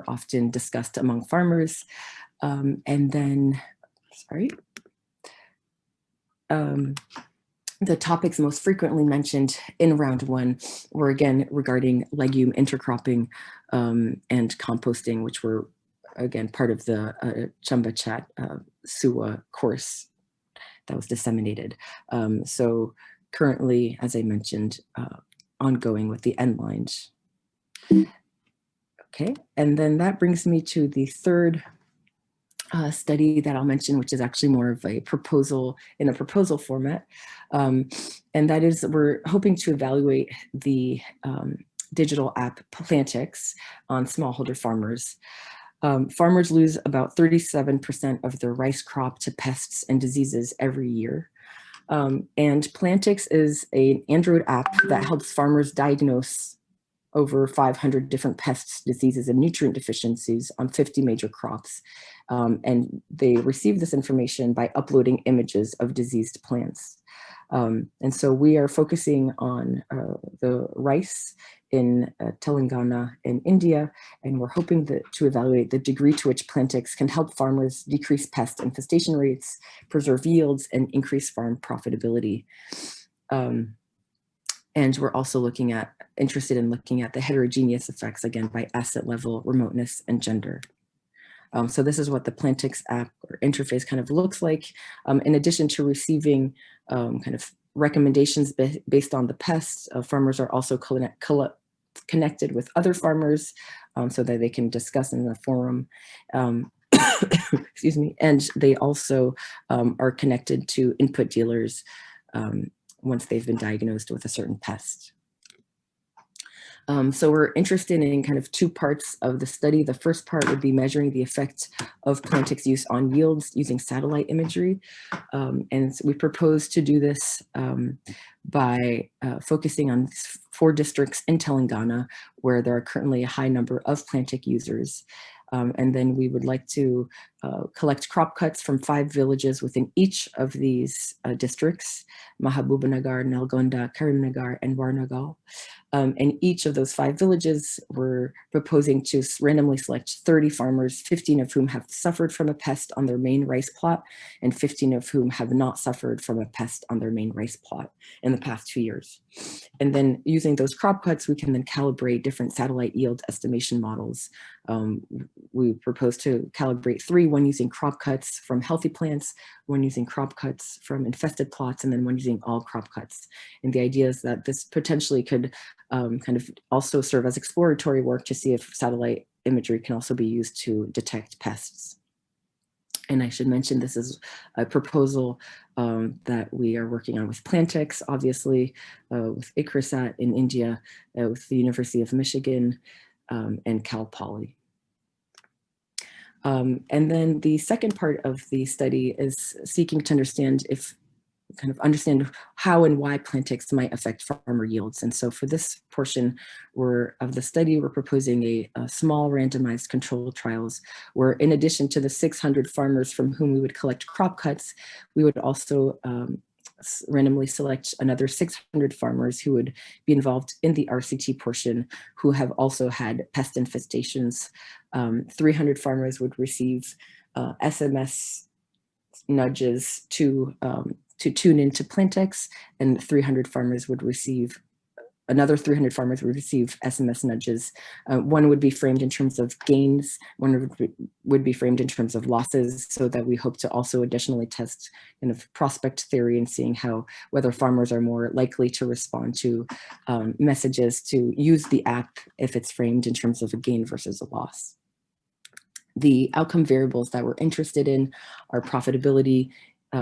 often discussed among farmers. And then, sorry. The topics most frequently mentioned in round 1 were again regarding legume intercropping and composting, which were again part of the Chamba Chat SUA course that was disseminated. So currently, as I mentioned, ongoing with the endlines. Okay, and then that brings me to the third study that I'll mention, which is actually more of a proposal in a proposal format. And that is, we're hoping to evaluate the digital app Plantix on smallholder farmers. Farmers lose about 37% of their rice crop to pests and diseases every year. And Plantix is an Android app that helps farmers diagnose over 500 different pests, diseases, and nutrient deficiencies on 50 major crops. And they receive this information by uploading images of diseased plants. And so we are focusing on the rice in Telangana in India, and we're hoping to evaluate the degree to which Plantix can help farmers decrease pest infestation rates, preserve yields, and increase farm profitability. And we're also interested in looking at the heterogeneous effects, again, by asset level, remoteness, and gender. So this is what the Plantix app or interface kind of looks like. In addition to receiving kind of recommendations based on the pests, farmers are also connected with other farmers so that they can discuss in the forum. Excuse me. And they also are connected to input dealers once they've been diagnosed with a certain pest. So we're interested in kind of 2 parts of the study. The first part would be measuring the effect of Plantix use on yields using satellite imagery. And so we propose to do this by focusing on 4 districts in Telangana where there are currently a high number of Plantix users. And then we would like to collect crop cuts from 5 villages within each of these districts: Mahabubnagar, Nalgonda, Karimnagar, and Warnagal. And each of those 5 villages, we're proposing to randomly select 30 farmers, 15 of whom have suffered from a pest on their main rice plot, and 15 of whom have not suffered from a pest on their main rice plot in the past 2 years. And then using those crop cuts, we can then calibrate different satellite yield estimation models. We propose to calibrate 3, one using crop cuts from healthy plants, one using crop cuts from infested plots, and then one using all crop cuts. And the idea is that this potentially could kind of also serve as exploratory work to see if satellite imagery can also be used to detect pests. And I should mention this is a proposal that we are working on with Plantix, obviously, with ICRISAT in India, with the University of Michigan, and Cal Poly. And then the second part of the study is seeking to understand how and why Plantix might affect farmer yields. And so for this portion of the study, we're proposing a small randomized control trials where, in addition to the 600 farmers from whom we would collect crop cuts, we would also randomly select another 600 farmers who would be involved in the RCT portion who have also had pest infestations. 300 farmers would receive SMS nudges to tune into Plantex, and 300 farmers would receive, another 300 farmers would receive SMS nudges. One would be framed in terms of gains, one would be framed in terms of losses, so that we hope to also additionally test kind of prospect theory and seeing how, whether farmers are more likely to respond to messages to use the app if it's framed in terms of a gain versus a loss. The outcome variables that we're interested in are profitability,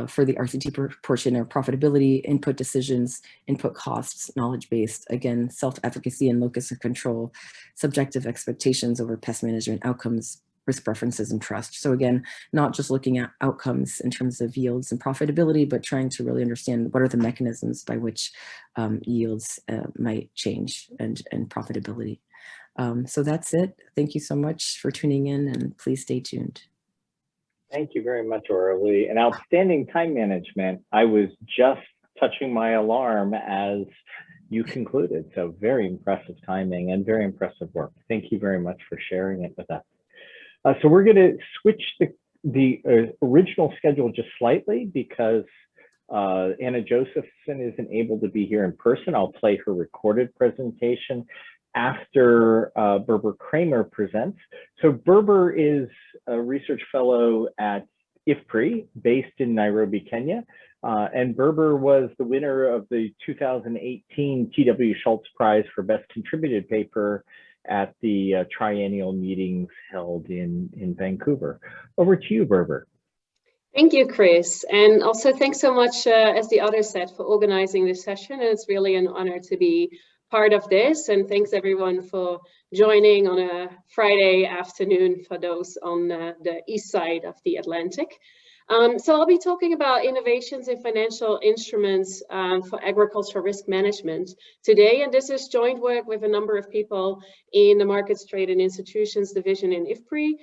for the RCT portion, are profitability, input decisions, input costs, knowledge-based, again, self-efficacy and locus of control, subjective expectations over pest management outcomes, risk preferences, and trust. So again, not just looking at outcomes in terms of yields and profitability, but trying to really understand what are the mechanisms by which yields might change and profitability. So that's it. Thank you so much for tuning in, and please stay tuned. Thank you very much, Orly. And outstanding time management. I was just touching my alarm as you concluded. So very impressive timing and very impressive work. Thank you very much for sharing it with us. So we're going to switch the original schedule just slightly because Anna Josephson isn't able to be here in person. I'll play her recorded presentation after Berber Kramer presents. So Berber is a research fellow at IFPRI, based in Nairobi, Kenya. And Berber was the winner of the 2018 T.W. Schultz Prize for Best Contributed Paper at the triennial meetings held in Vancouver. Over to you, Berber. Thank you, Chris. And also thanks so much, as the others said, for organizing this session. And it's really an honor to be part of this, and thanks everyone for joining on a Friday afternoon for those on the east side of the Atlantic. So I'll be talking about innovations in financial instruments for agricultural risk management today, and this is joint work with a number of people in the Markets, Trade and Institutions division in IFPRI.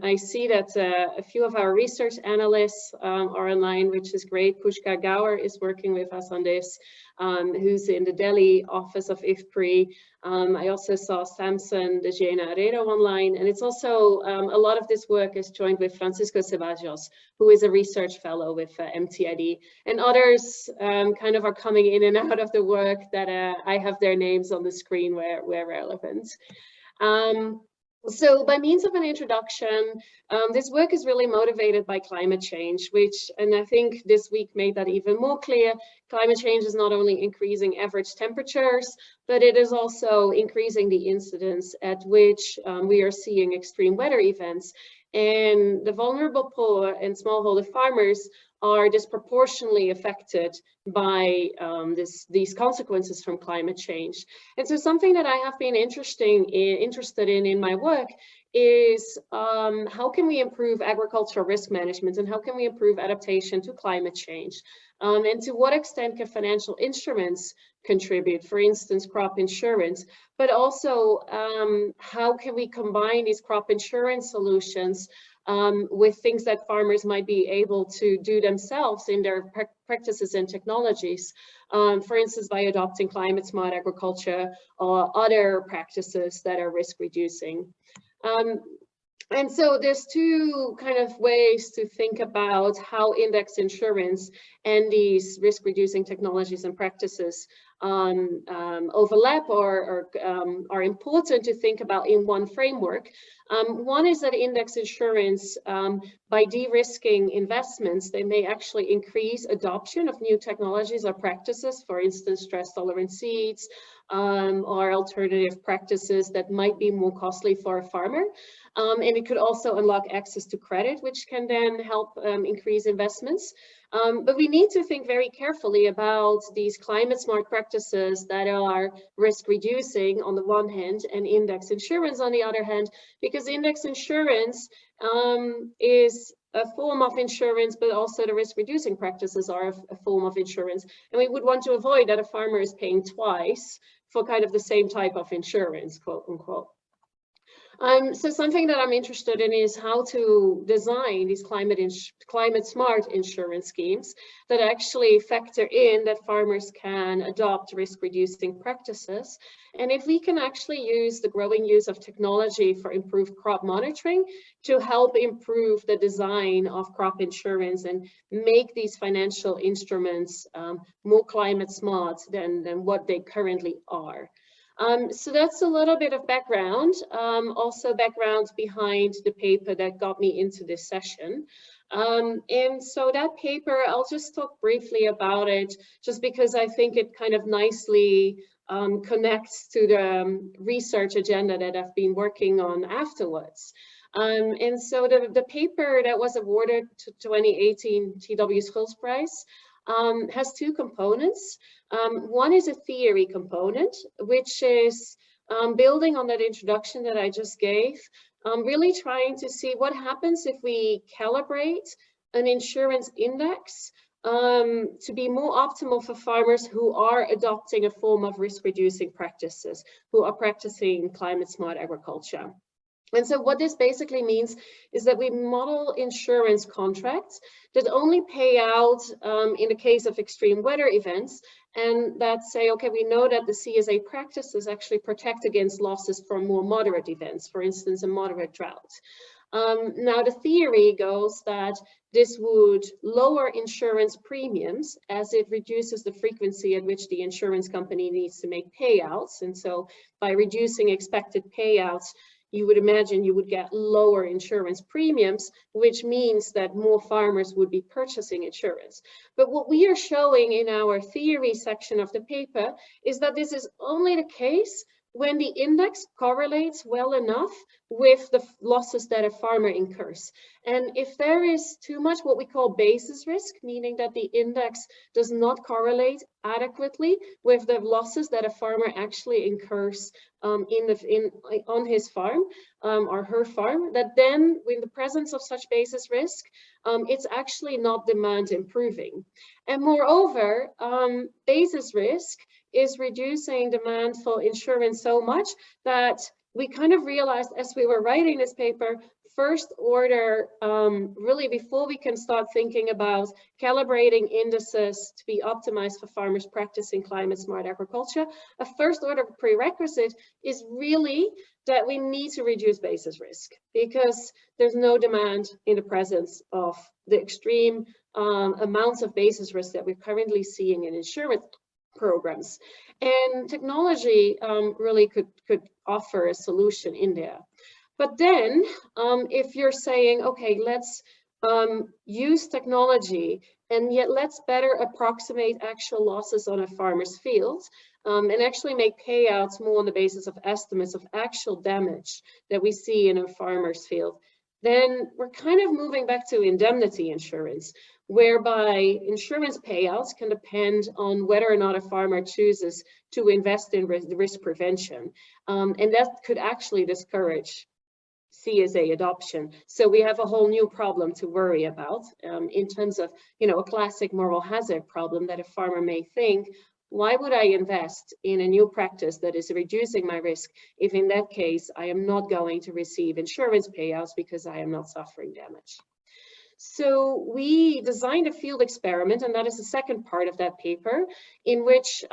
I see that a few of our research analysts are online, which is great. Pushkar Gaur is working with us on this, who's in the Delhi office of IFPRI. I also saw Samson de Jena Herrero online, and it's also a lot of this work is joined with Francisco Ceballos, who is a research fellow with MTID, and others kind of are coming in and out of the work that I have their names on the screen where relevant. So by means of an introduction, this work is really motivated by climate change, which, and I think this week made that even more clear, climate change is not only increasing average temperatures, but it is also increasing the incidence at which we are seeing extreme weather events. And the vulnerable poor and smallholder farmers are disproportionately affected by these consequences from climate change. And so something that I have been interested in my work is how can we improve agricultural risk management, and how can we improve adaptation to climate change? And to what extent can financial instruments contribute, for instance, crop insurance, but also how can we combine these crop insurance solutions with things that farmers might be able to do themselves in their practices and technologies, for instance, by adopting climate smart agriculture or other practices that are risk reducing. And so there's two kind of ways to think about how index insurance and these risk reducing technologies and practices overlap or are important to think about in one framework. One is that index insurance, by de-risking investments, they may actually increase adoption of new technologies or practices, for instance, stress-tolerant seeds, or alternative practices that might be more costly for a farmer. And it could also unlock access to credit, which can then help increase investments. But we need to think very carefully about these climate smart practices that are risk reducing on the one hand and index insurance on the other hand, because index insurance is a form of insurance, but also the risk reducing practices are a form of insurance. And we would want to avoid that a farmer is paying twice for kind of the same type of insurance, quote unquote. So something that I'm interested in is how to design these climate smart insurance schemes that actually factor in that farmers can adopt risk reducing practices. And if we can actually use the growing use of technology for improved crop monitoring to help improve the design of crop insurance and make these financial instruments more climate smart than what they currently are. So that's a little bit of background, also background behind the paper that got me into this session. And so that paper, I'll just talk briefly about it, just because I think it kind of nicely connects to the research agenda that I've been working on afterwards. And so the paper that was awarded to 2018 TW Schultz Prize has two components. One is a theory component, which is building on that introduction that I just gave, really trying to see what happens if we calibrate an insurance index to be more optimal for farmers who are adopting a form of risk reducing practices, who are practicing climate smart agriculture. And so what this basically means is that we model insurance contracts that only pay out in the case of extreme weather events, and that say, okay, we know that the CSA practices actually protect against losses from more moderate events, for instance, a moderate drought. Now, the theory goes that this would lower insurance premiums as it reduces the frequency at which the insurance company needs to make payouts. And so by reducing expected payouts, you would imagine you would get lower insurance premiums, which means that more farmers would be purchasing insurance. But what we are showing in our theory section of the paper is that this is only the case when the index correlates well enough with the losses that a farmer incurs. And if there is too much what we call basis risk, meaning that the index does not correlate adequately with the losses that a farmer actually incurs on his farm or her farm, that then in the presence of such basis risk, it's actually not demand improving. And moreover, basis risk is reducing demand for insurance so much that we kind of realized as we were writing this paper, first order, really before we can start thinking about calibrating indices to be optimized for farmers practicing climate smart agriculture, a first order prerequisite is really that we need to reduce basis risk because there's no demand in the presence of the extreme amounts of basis risk that we're currently seeing in insurance programs. And technology really could offer a solution in there. But then if you're saying, okay, let's use technology and yet let's better approximate actual losses on a farmer's field and actually make payouts more on the basis of estimates of actual damage that we see in a farmer's field, then we're kind of moving back to indemnity insurance, whereby insurance payouts can depend on whether or not a farmer chooses to invest in risk prevention. And that could actually discourage CSA adoption. So we have a whole new problem to worry about in terms of, a classic moral hazard problem that a farmer may think, why would I invest in a new practice that is reducing my risk if in that case I am not going to receive insurance payouts because I am not suffering damage? So we designed a field experiment, and that is the second part of that paper, in which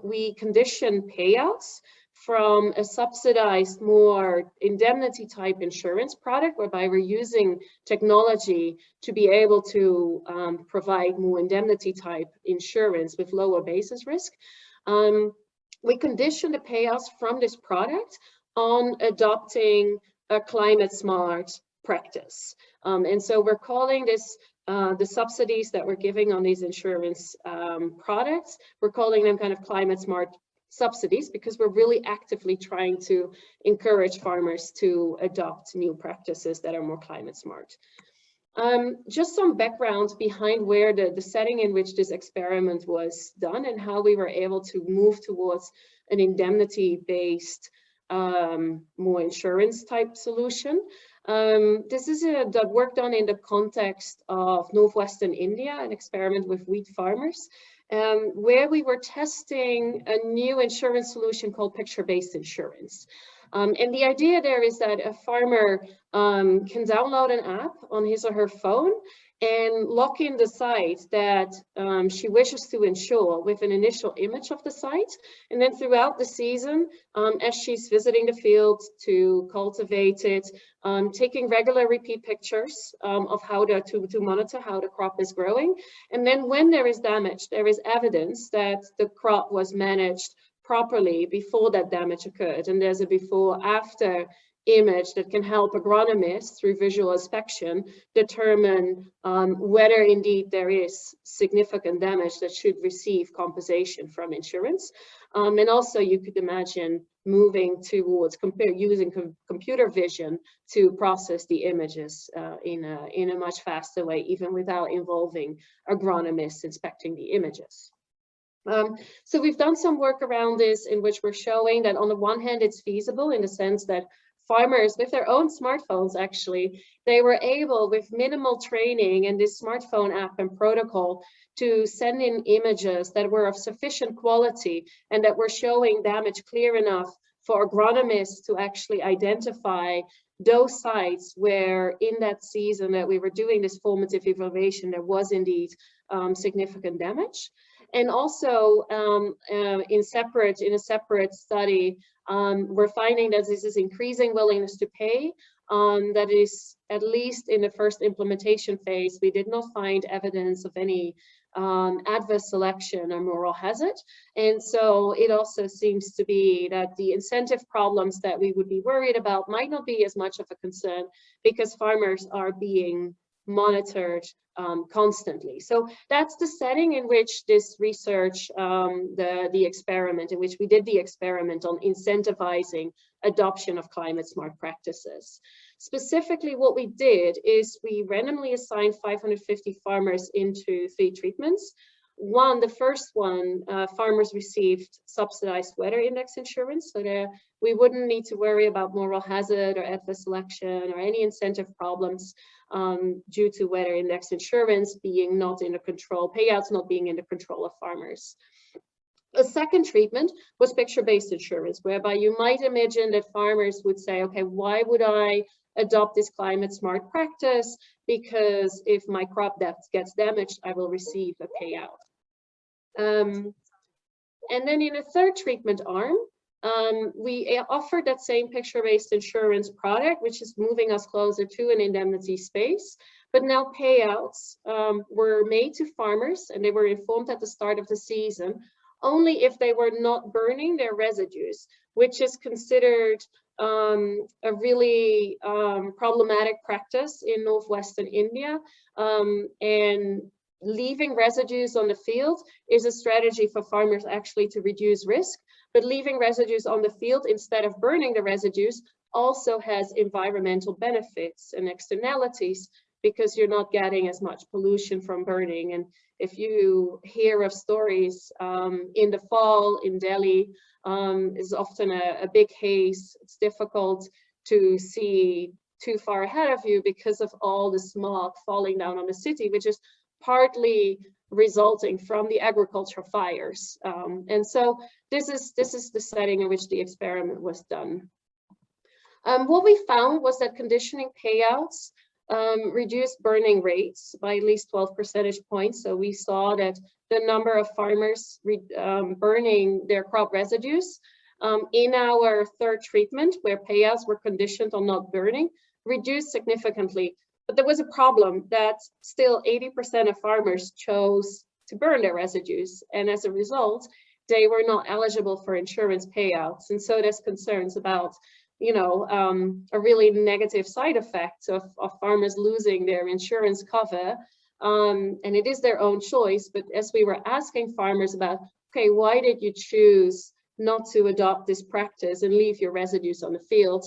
we condition payouts from a subsidized, more indemnity type insurance product, whereby we're using technology to be able to provide more indemnity type insurance with lower basis risk. We condition the payouts from this product on adopting a climate smart practice. And so we're calling this the subsidies that we're giving on these insurance products, we're calling them kind of climate smart subsidies because we're really actively trying to encourage farmers to adopt new practices that are more climate smart. Just some background behind where the setting in which this experiment was done and how we were able to move towards an indemnity-based, more insurance type solution. This is the work done in the context of Northwestern India, an experiment with wheat farmers, where we were testing a new insurance solution called picture-based insurance. And the idea there is that a farmer can download an app on his or her phone and lock in the site that she wishes to insure with an initial image of the site. And then throughout the season, as she's visiting the field to cultivate it, taking regular repeat pictures of how to monitor how the crop is growing. And then when there is damage, there is evidence that the crop was managed properly before that damage occurred. And there's a before-after image that can help agronomists through visual inspection determine whether indeed there is significant damage that should receive compensation from insurance. And also you could imagine moving towards using computer vision to process the images in a much faster way, even without involving agronomists inspecting the images. So we've done some work around this in which we're showing that on the one hand, it's feasible in the sense that farmers with their own smartphones, actually, they were able with minimal training and this smartphone app and protocol to send in images that were of sufficient quality and that were showing damage clear enough for agronomists to actually identify those sites where in that season that we were doing this formative evaluation, there was indeed significant damage. And also in a separate study, we're finding that this is increasing willingness to pay. That is, at least in the first implementation phase, we did not find evidence of any adverse selection or moral hazard. And so it also seems to be that the incentive problems that we would be worried about might not be as much of a concern because farmers are being monitored constantly. So that's the setting in which this research, the experiment in which we did the experiment on incentivizing adoption of climate smart practices. Specifically, what we did is we randomly assigned 550 farmers into 3 treatments. The first one, farmers received subsidized weather index insurance, so that we wouldn't need to worry about moral hazard or adverse selection or any incentive problems due to weather index insurance being not in the control, payouts not being in the control of farmers. A second treatment was picture-based insurance, whereby you might imagine that farmers would say, okay, why would I adopt this climate smart practice? Because if my crop gets damaged, I will receive a payout. And then in a third treatment arm, we offered that same picture-based insurance product, which is moving us closer to an indemnity space. But now payouts were made to farmers, and they were informed at the start of the season, only if they were not burning their residues, which is considered a really problematic practice in northwestern India. And leaving residues on the field is a strategy for farmers actually to reduce risk, but leaving residues on the field instead of burning the residues also has environmental benefits and externalities because you're not getting as much pollution from burning. And if you hear of stories in the fall in Delhi, is often a big haze. It's difficult to see too far ahead of you because of all the smog falling down on the city, which is partly resulting from the agricultural fires. And so this is the setting in which the experiment was done. What we found was that conditioning payouts reduced burning rates by at least 12 percentage points. So we saw that the number of farmers burning their crop residues in our third treatment, where payouts were conditioned on not burning, reduced significantly. But there was a problem that still 80% of farmers chose to burn their residues. And as a result, they were not eligible for insurance payouts. And so there's concerns about, you know, a really negative side effect of farmers losing their insurance cover. And it is their own choice. But as we were asking farmers about, okay, why did you choose not to adopt this practice and leave your residues on the field?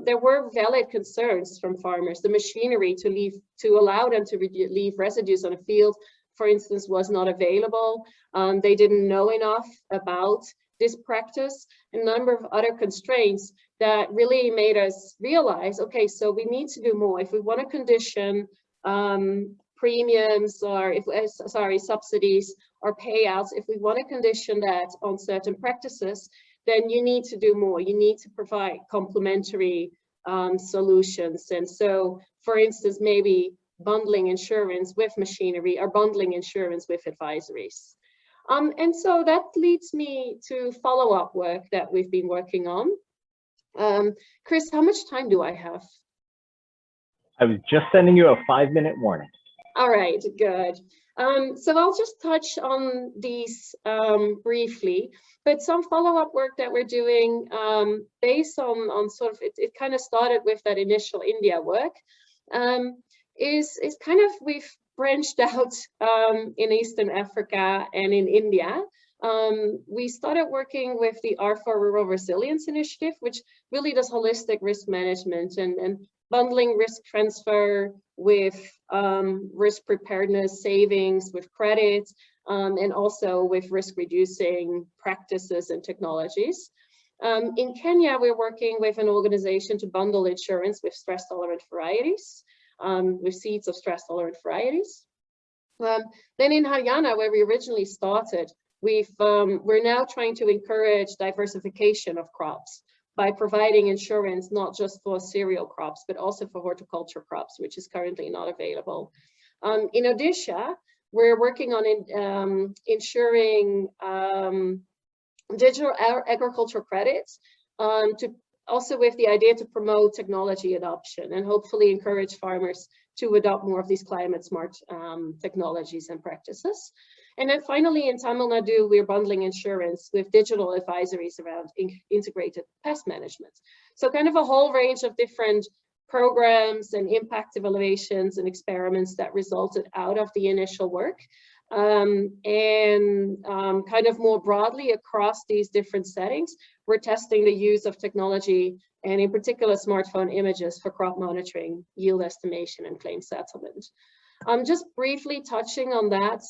There were valid concerns from farmers. The machinery to allow them to leave residues on a field, for instance, was not available. They didn't know enough about this practice. A number of other constraints that really made us realize, okay, so we need to do more. If we want to condition premiums or subsidies or payouts, if we want to condition that on certain practices, then you need to do more. You need to provide complementary solutions. And so, for instance, maybe bundling insurance with machinery or bundling insurance with advisories. And so that leads me to follow-up work that we've been working on. Chris, how much time do I have? I was just sending you a 5-minute warning. All right, good. So I'll just touch on these briefly, but some follow-up work that we're doing based on sort of, it kind of started with that initial India work, is kind of, we've branched out in Eastern Africa and in India. We started working with the Ardl Rural Resilience Initiative, which really does holistic risk management and bundling risk transfer with risk preparedness, savings, with credit, and also with risk reducing practices and technologies. In Kenya, we're working with an organization to bundle insurance with stress tolerant varieties, with seeds of stress tolerant varieties. Then in Haryana, where we originally started, we're now trying to encourage diversification of crops by providing insurance not just for cereal crops, but also for horticulture crops, which is currently not available. In Odisha, we're working on insuring digital agricultural credits, also with the idea to promote technology adoption and hopefully encourage farmers to adopt more of these climate smart technologies and practices. And then finally, in Tamil Nadu, we're bundling insurance with digital advisories around integrated pest management. So kind of a whole range of different programs and impact evaluations and experiments that resulted out of the initial work. Kind of more broadly across these different settings, we're testing the use of technology and in particular smartphone images for crop monitoring, yield estimation, and claim settlement. Just briefly touching on that.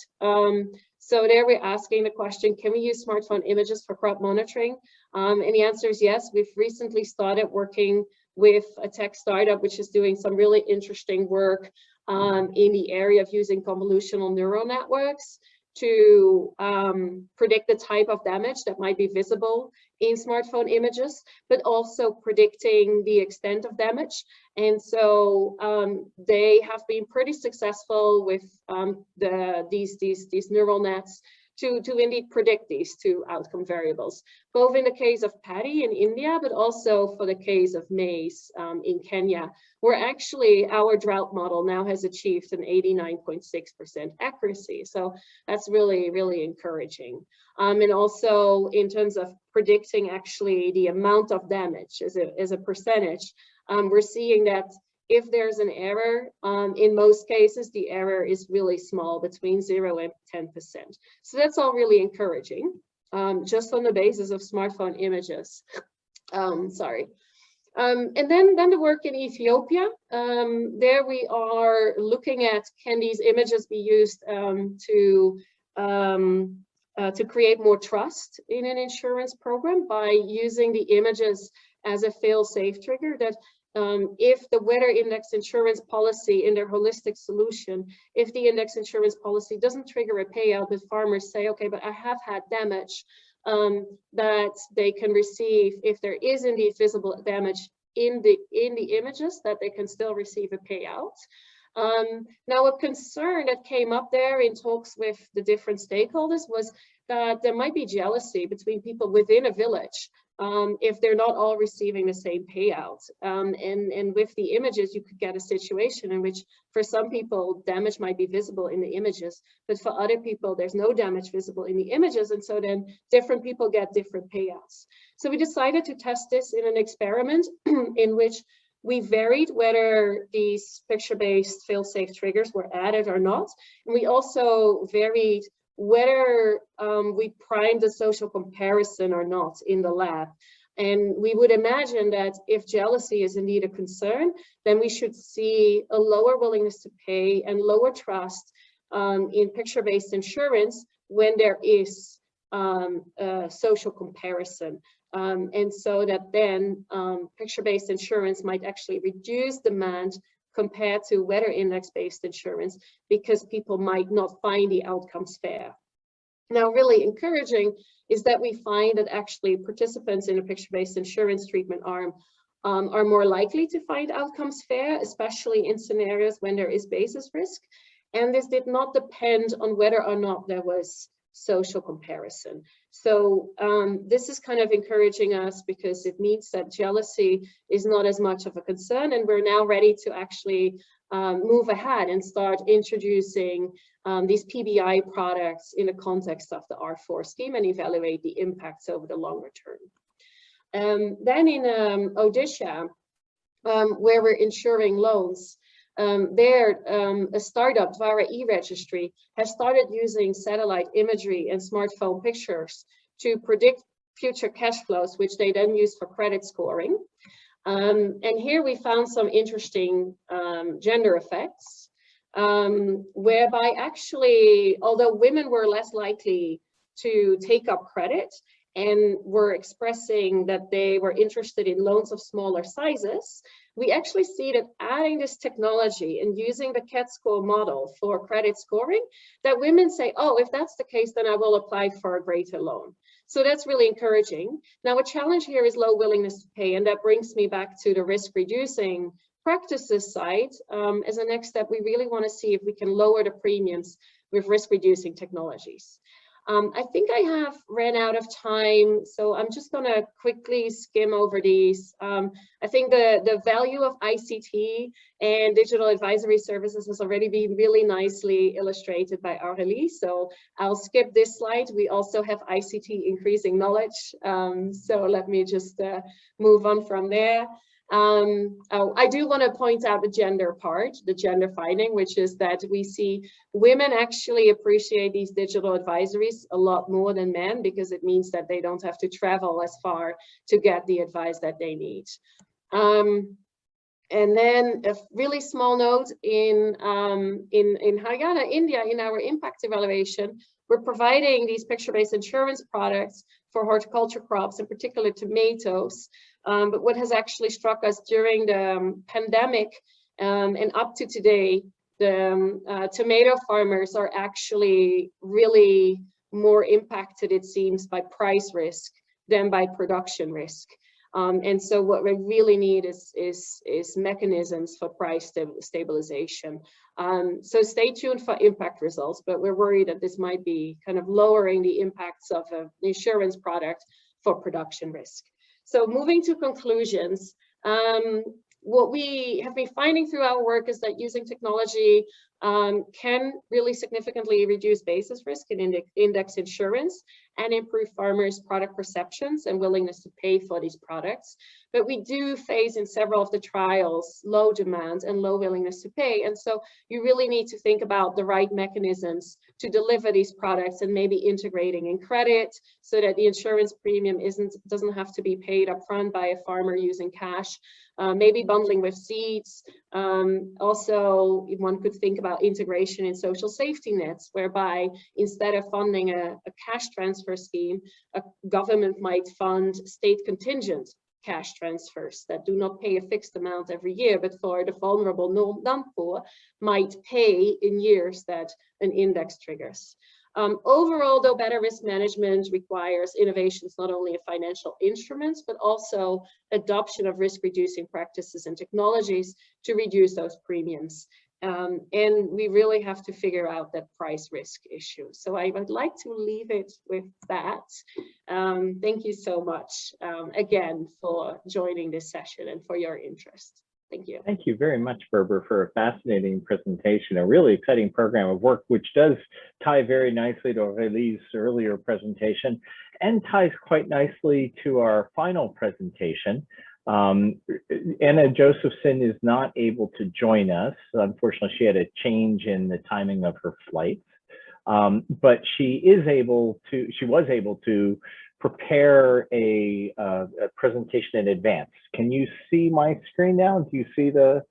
So there we're asking the question, can we use smartphone images for crop monitoring? And the answer is yes. We've recently started working with a tech startup which is doing some really interesting work in the area of using convolutional neural networks to predict the type of damage that might be visible in smartphone images, but also predicting the extent of damage. And so they have been pretty successful with these neural nets to indeed predict these two outcome variables, both in the case of paddy in India, but also for the case of maize in Kenya, where actually our drought model now has achieved an 89.6% accuracy. So that's really, really encouraging. And also in terms of predicting actually the amount of damage as a percentage, we're seeing that if there's an error, in most cases, the error is really small, between 0 and 10%. So that's all really encouraging, just on the basis of smartphone images. And then the work in Ethiopia, there we are looking at, can these images be used to create more trust in an insurance program by using the images as a fail-safe trigger that if the weather index insurance policy in their holistic solution, if the index insurance policy doesn't trigger a payout, but farmers say, okay, but I have had damage, that they can receive, if there is indeed visible damage in the images, that they can still receive a payout. Now, a concern that came up there in talks with the different stakeholders was that there might be jealousy between people within a village if they're not all receiving the same payout. And with the images, you could get a situation in which for some people, damage might be visible in the images, but for other people, there's no damage visible in the images. And so then different people get different payouts. So we decided to test this in an experiment in which we varied whether these picture-based fail-safe triggers were added or not. And we also varied whether we primed the social comparison or not in the lab. And we would imagine that if jealousy is indeed a concern, then we should see a lower willingness to pay and lower trust in picture-based insurance when there is social comparison. And so that then picture-based insurance might actually reduce demand compared to weather index-based insurance because people might not find the outcomes fair. Now, really encouraging is that we find that actually participants in a picture-based insurance treatment arm are more likely to find outcomes fair, especially in scenarios when there is basis risk. And this did not depend on whether or not there was social comparison. So this is kind of encouraging us because it means that jealousy is not as much of a concern, and we're now ready to actually move ahead and start introducing these PBI products in the context of the R4 scheme and evaluate the impacts over the longer term. Then in Odisha, where we're insuring loans, a startup, Vara e-registry, has started using satellite imagery and smartphone pictures to predict future cash flows, which they then use for credit scoring. And here we found some interesting gender effects, whereby actually, although women were less likely to take up credit and were expressing that they were interested in loans of smaller sizes, we actually see that adding this technology and using the CAT score model for credit scoring, that women say, oh, if that's the case, then I will apply for a greater loan. So that's really encouraging. Now, a challenge here is low willingness to pay, and that brings me back to the risk reducing practices side. As a next step, we really want to see if we can lower the premiums with risk reducing technologies. I think I have ran out of time, so I'm just going to quickly skim over these. I think the value of ICT and digital advisory services has already been really nicely illustrated by Ardl, so I'll skip this slide. We also have ICT increasing knowledge, so let me just move on from there. I do want to point out the gender part, the gender finding, which is that we see women actually appreciate these digital advisories a lot more than men, because it means that they don't have to travel as far to get the advice that they need. And then a really small note in Haryana, India, in our impact evaluation, we're providing these picture-based insurance products for horticulture crops, in particular tomatoes. But what has actually struck us during the pandemic and up to today, the tomato farmers are actually really more impacted, it seems, by price risk than by production risk. And so what we really need is mechanisms for price stabilization. So stay tuned for impact results, but we're worried that this might be kind of lowering the impacts of an insurance product for production risk. So moving to conclusions, what we have been finding through our work is that using technology can really significantly reduce basis risk in index insurance and improve farmers' product perceptions and willingness to pay for these products. But we do face in several of the trials low demand and low willingness to pay. And so you really need to think about the right mechanisms to deliver these products and maybe integrating in credit so that the insurance premium doesn't have to be paid upfront by a farmer using cash. Maybe bundling with seeds. Also, one could think about integration in social safety nets, whereby instead of funding a cash transfer scheme, a government might fund state contingent cash transfers that do not pay a fixed amount every year, but for the vulnerable non-poor might pay in years that an index triggers. Overall, though, better risk management requires innovations not only in financial instruments, but also adoption of risk-reducing practices and technologies to reduce those premiums. And we really have to figure out that price risk issue. So I would like to leave it with that. Thank you so much again for joining this session and for your interest. Thank you. Thank you very much, Berber, for a fascinating presentation, a really exciting program of work, which does tie very nicely to Aurélie's earlier presentation and ties quite nicely to our final presentation. Anna Josephson is not able to join us. Unfortunately, she had a change in the timing of her flights, but she was able to prepare a presentation in advance. Can you see my screen now? Do you see the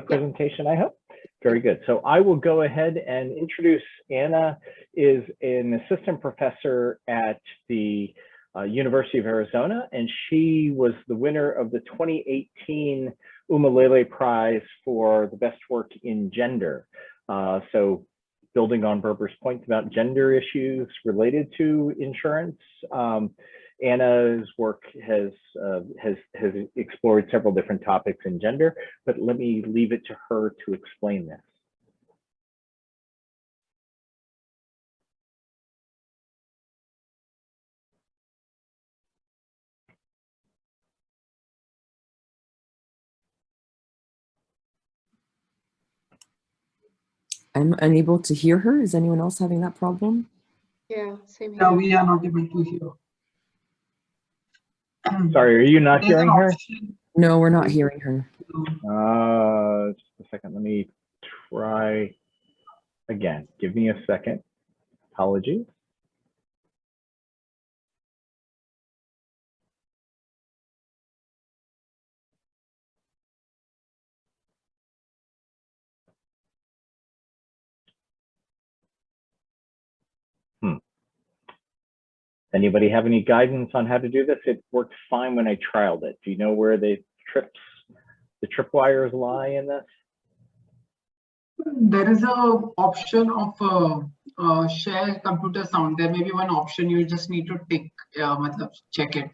presentation, I hope? Very good. So I will go ahead and introduce Anna. Is an assistant professor at the University of Arizona, and she was the winner of the 2018 Umalele Prize for the best work in gender. So building on Berber's points about gender issues related to insurance. Anna's work has explored several different topics in gender, but let me leave it to her to explain this. I'm unable to hear her. Is anyone else having that problem? Yeah, same here. No, we are not able to hear. Sorry, are you not hearing her? No, we're not hearing her. Just a second, let me try again. Give me a second. Apologies. Anybody have any guidance on how to do this? It worked fine when I trialed it. Do you know where the tripwires lie in this? There is a option of share computer sound. There may be one option you just need to check it.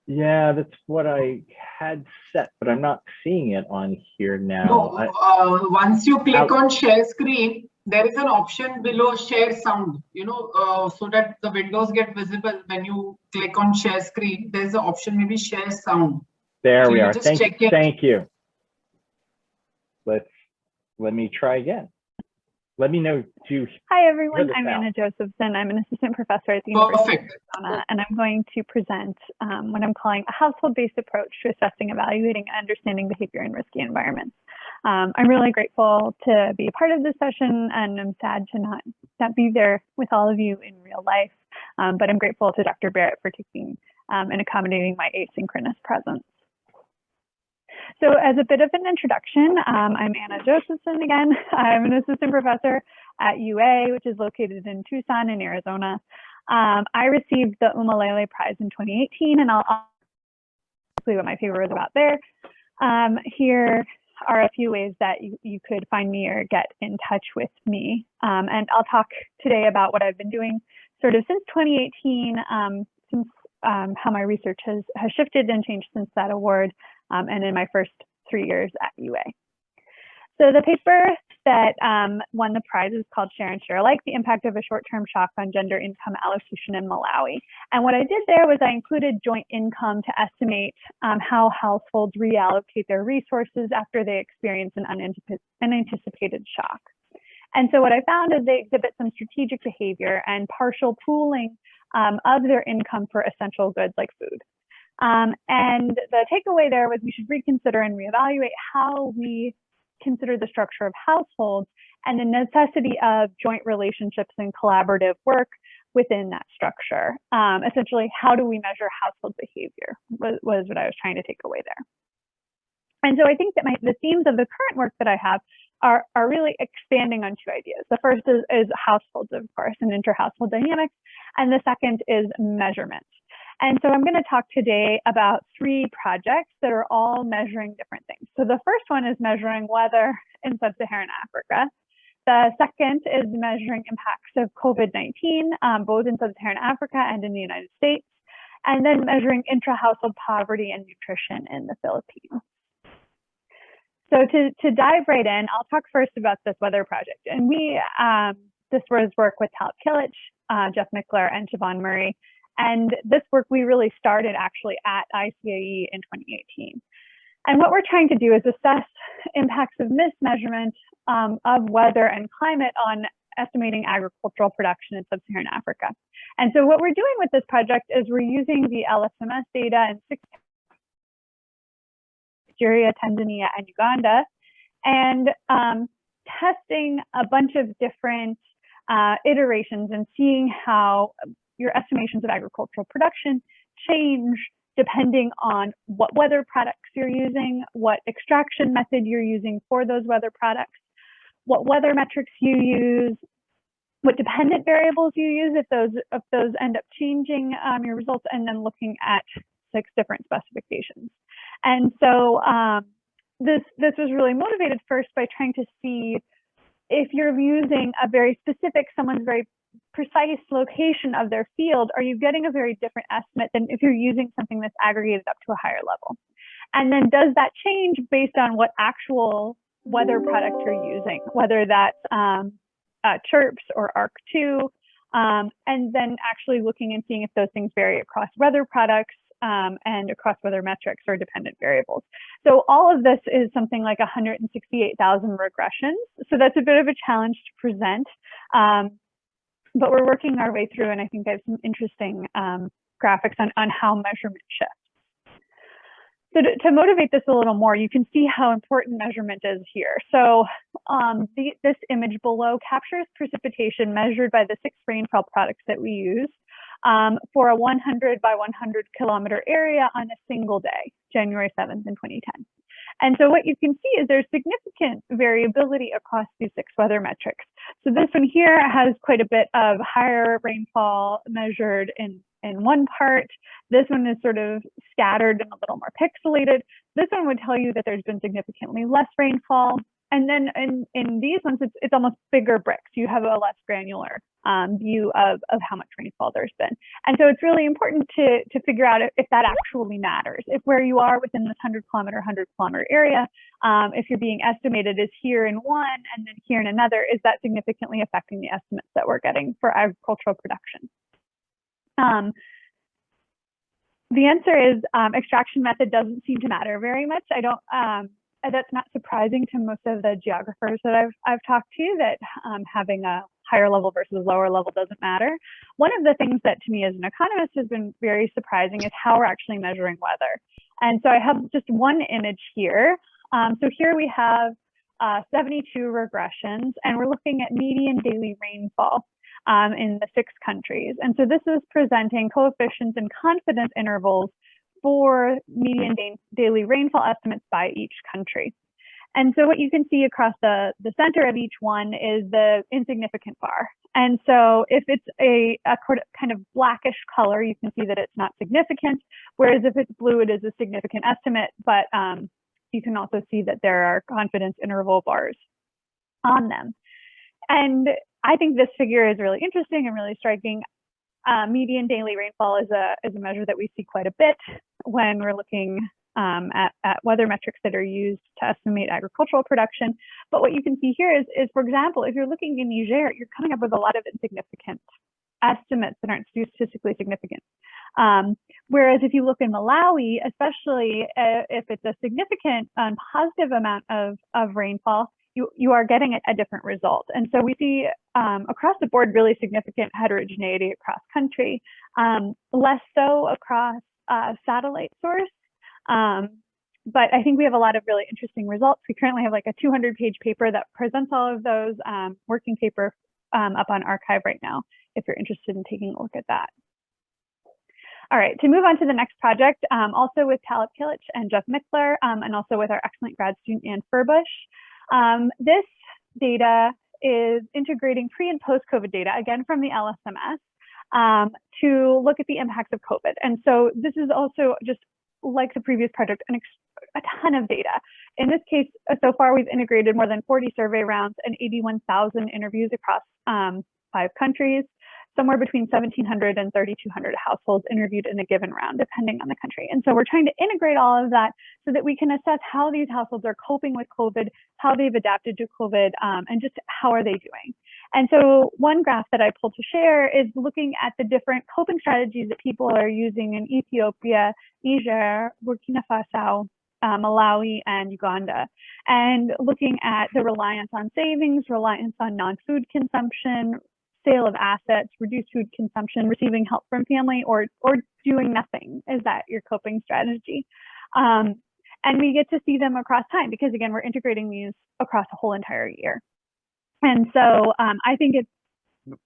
Yeah, that's what I had set, but I'm not seeing it on here now. No, once you click on share screen, there is an option below share sound, so that the windows get visible when you click on share screen. There's an option, maybe share sound. There So we you are. just Thank you. Let me try again. Let me know. Hi everyone, I'm out. Anna Josephson. I'm an assistant professor at the University Perfect. of Arizona, and I'm going to present what I'm calling a household-based approach to assessing, evaluating, and understanding behavior in risky environments. I'm really grateful to be a part of this session, and I'm sad to not be there with all of you in real life, but I'm grateful to Dr. Barrett for taking and accommodating my asynchronous presence. So as a bit of an introduction, I'm Anna Josephson again. I'm an assistant professor at UA, which is located in Tucson in Arizona. I received the Umalele Prize in 2018, and I'll explain what my paper was about there. Here are a few ways that you could find me or get in touch with me. And I'll talk today about what I've been doing sort of since 2018, since how my research has shifted and changed since that award, and in my first 3 years at UA. So the paper that won the prize is called Share and Share Alike, the impact of a short-term shock on gender income allocation in Malawi. And what I did there was I included joint income to estimate how households reallocate their resources after they experience an unanticipated shock. And so what I found is they exhibit some strategic behavior and partial pooling of their income for essential goods like food. And the takeaway there was we should reconsider and reevaluate how we consider the structure of households and the necessity of joint relationships and collaborative work within that structure. Essentially, how do we measure household behavior was what I was trying to take away there. And so I think that the themes of the current work that I have are really expanding on two ideas. The first is households, of course, and inter-household dynamics, and the second is measurement. And so I'm going to talk today about 3 projects that are all measuring different things. So the first one is measuring weather in Sub-Saharan Africa. The second is measuring impacts of COVID-19, both in Sub-Saharan Africa and in the United States, and then measuring intra-household poverty and nutrition in the Philippines. So to dive right in, I'll talk first about this weather project. And this was work with Talib Kilich, Jeff Mickler, and Siobhan Murray. And this work we really started actually at IAAE in 2018. And what we're trying to do is assess impacts of mismeasurement of weather and climate on estimating agricultural production in Sub-Saharan Africa. And so what we're doing with this project is we're using the LSMS data in 6 Nigeria, Tanzania, and Uganda, and testing a bunch of different iterations and seeing how your estimations of agricultural production change depending on what weather products you're using, what extraction method you're using for those weather products, what weather metrics you use, what dependent variables you use if those end up changing your results, and then looking at 6 different specifications. And so this was really motivated first by trying to see if you're using a very specific, someone's very precise location of their field, are you getting a very different estimate than if you're using something that's aggregated up to a higher level? And then does that change based on what actual weather product you're using, whether that's chirps or ARC2, and then actually looking and seeing if those things vary across weather products and across weather metrics or dependent variables. So all of this is something like 168,000 regressions. So that's a bit of a challenge to present, but we're working our way through, and I think I have some interesting graphics on how measurement shifts. So to motivate this a little more, you can see how important measurement is here. So this image below captures precipitation measured by the 6 rainfall products that we use for a 100 by 100 kilometer area on a single day, January 7th in 2010. And so what you can see is there's significant variability across these 6 weather metrics. So this one here has quite a bit of higher rainfall measured in one part. This one is sort of scattered and a little more pixelated. This one would tell you that there's been significantly less rainfall. And then in these ones, it's almost bigger bricks. You have a less granular view of how much rainfall there's been. And so it's really important to figure out if that actually matters. If where you are within this 100 kilometer area, if you're being estimated as here in one and then here in another, is that significantly affecting the estimates that we're getting for agricultural production? The answer is extraction method doesn't seem to matter very much. That's not surprising to most of the geographers that I've talked to, that having a higher level versus lower level doesn't matter. One of the things that to me as an economist has been very surprising is how we're actually measuring weather. And so I have just one image here. So here we have 72 regressions, and we're looking at median daily rainfall in the 6 countries. And so this is presenting coefficients and confidence intervals for median daily rainfall estimates by each country. And so what you can see across the center of each one is the insignificant bar. And so if it's a kind of blackish color, you can see that it's not significant, whereas if it's blue, it is a significant estimate, but you can also see that there are confidence interval bars on them. And I think this figure is really interesting and really striking. Median daily rainfall is a measure that we see quite a bit when we're looking at weather metrics that are used to estimate agricultural production. But what you can see here is, for example, if you're looking in Niger, you're coming up with a lot of insignificant estimates that aren't statistically significant. Whereas if you look in Malawi, especially if it's a significant positive amount of rainfall, you are getting a different result. And so we see across the board really significant heterogeneity across country, less so across satellite source. But I think we have a lot of really interesting results. We currently have like a 200-page paper that presents all of those, working paper up on archive right now, if you're interested in taking a look at that. All right, to move on to the next project, also with Talib Kilic and Jeff Mickler, and also with our excellent grad student, Ann Furbush. This data is integrating pre and post-COVID data, again from the LSMS, to look at the impacts of COVID. And so this is also, just like the previous project, a ton of data. In this case, so far we've integrated more than 40 survey rounds and 81,000 interviews across 5 countries, somewhere between 1,700 and 3,200 households interviewed in a given round, depending on the country. And so we're trying to integrate all of that so that we can assess how these households are coping with COVID, how they've adapted to COVID, and just how are they doing. And so one graph that I pulled to share is looking at the different coping strategies that people are using in Ethiopia, Niger, Burkina Faso, Malawi, and Uganda, and looking at the reliance on savings, reliance on non-food consumption, sale of assets, reduced food consumption, receiving help from family, or doing nothing. Is that your coping strategy? And we get to see them across time because, again, we're integrating these across a whole entire year. And so I think it's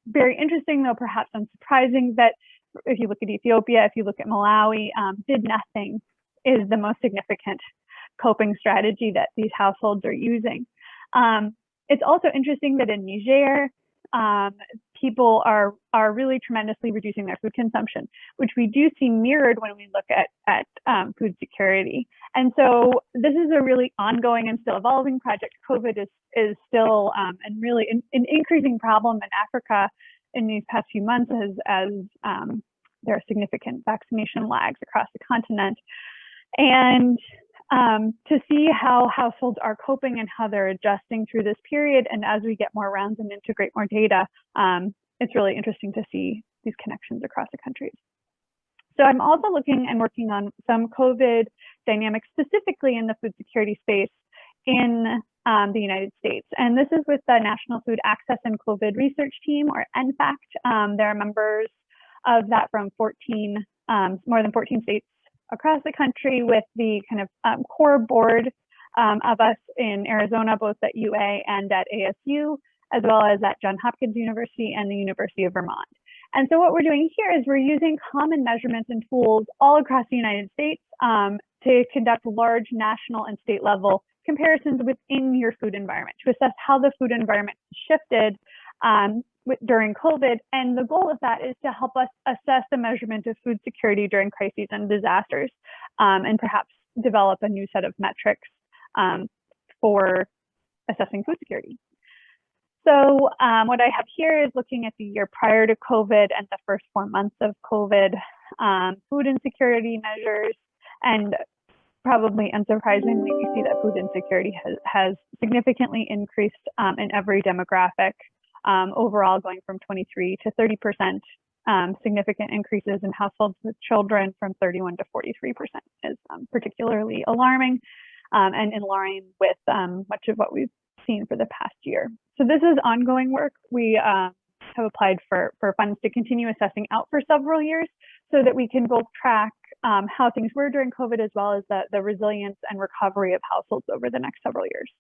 very interesting, though perhaps unsurprising, that if you look at Ethiopia, if you look at Malawi, did nothing is the most significant coping strategy that these households are using. It's also interesting that in Niger, people are really tremendously reducing their food consumption, which we do see mirrored when we look at food security. And so this is a really ongoing and still evolving project. COVID is still and really an increasing problem in Africa in these past few months as there are significant vaccination lags across the continent. And to see how households are coping and how they're adjusting through this period. And as we get more rounds and integrate more data, it's really interesting to see these connections across the countries. So I'm also looking and working on some COVID dynamics, specifically in the food security space in the United States. And this is with the National Food Access and COVID Research Team, or NFACT. There are members of that from more than 14 states across the country, with the kind of core board of us in Arizona, both at UA and at ASU, as well as at Johns Hopkins University and the University of Vermont. And so what we're doing here is we're using common measurements and tools all across the United States to conduct large national and state level comparisons within your food environment to assess how the food environment shifted during COVID. And the goal of that is to help us assess the measurement of food security during crises and disasters, and perhaps develop a new set of metrics for assessing food security. So what I have here is looking at the year prior to COVID and the first 4 months of COVID food insecurity measures. And probably unsurprisingly, we see that food insecurity has significantly increased in every demographic. Overall, going from 23 to 30%, significant increases in households with children from 31 to 43% is particularly alarming and in line with much of what we've seen for the past year. So this is ongoing work. We have applied for funds to continue assessing out for several years so that we can both track how things were during COVID, as well as the resilience and recovery of households over the next several years.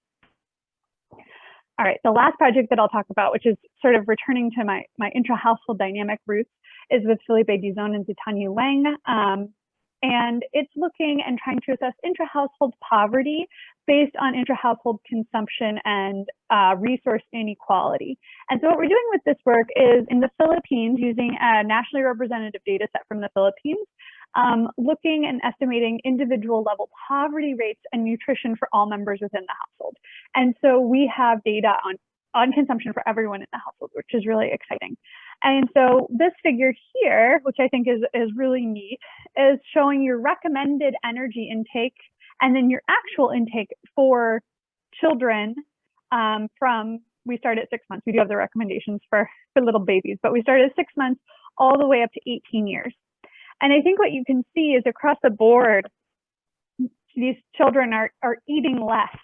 All right, the last project that I'll talk about, which is sort of returning to my intra-household dynamic roots, is with Philippe Dizon and Zitanyi Wang. And it's looking and trying to assess intra-household poverty based on intra-household consumption and resource inequality. And so what we're doing with this work is in the Philippines, using a nationally representative data set from the Philippines, looking and estimating individual level poverty rates and nutrition for all members within the household. And so we have data on consumption for everyone in the household, which is really exciting. And so this figure here, which I think is really neat, is showing your recommended energy intake and then your actual intake for children we start at 6 months. We do have the recommendations for little babies, but we start at 6 months all the way up to 18 years. And I think what you can see is across the board, these children are eating less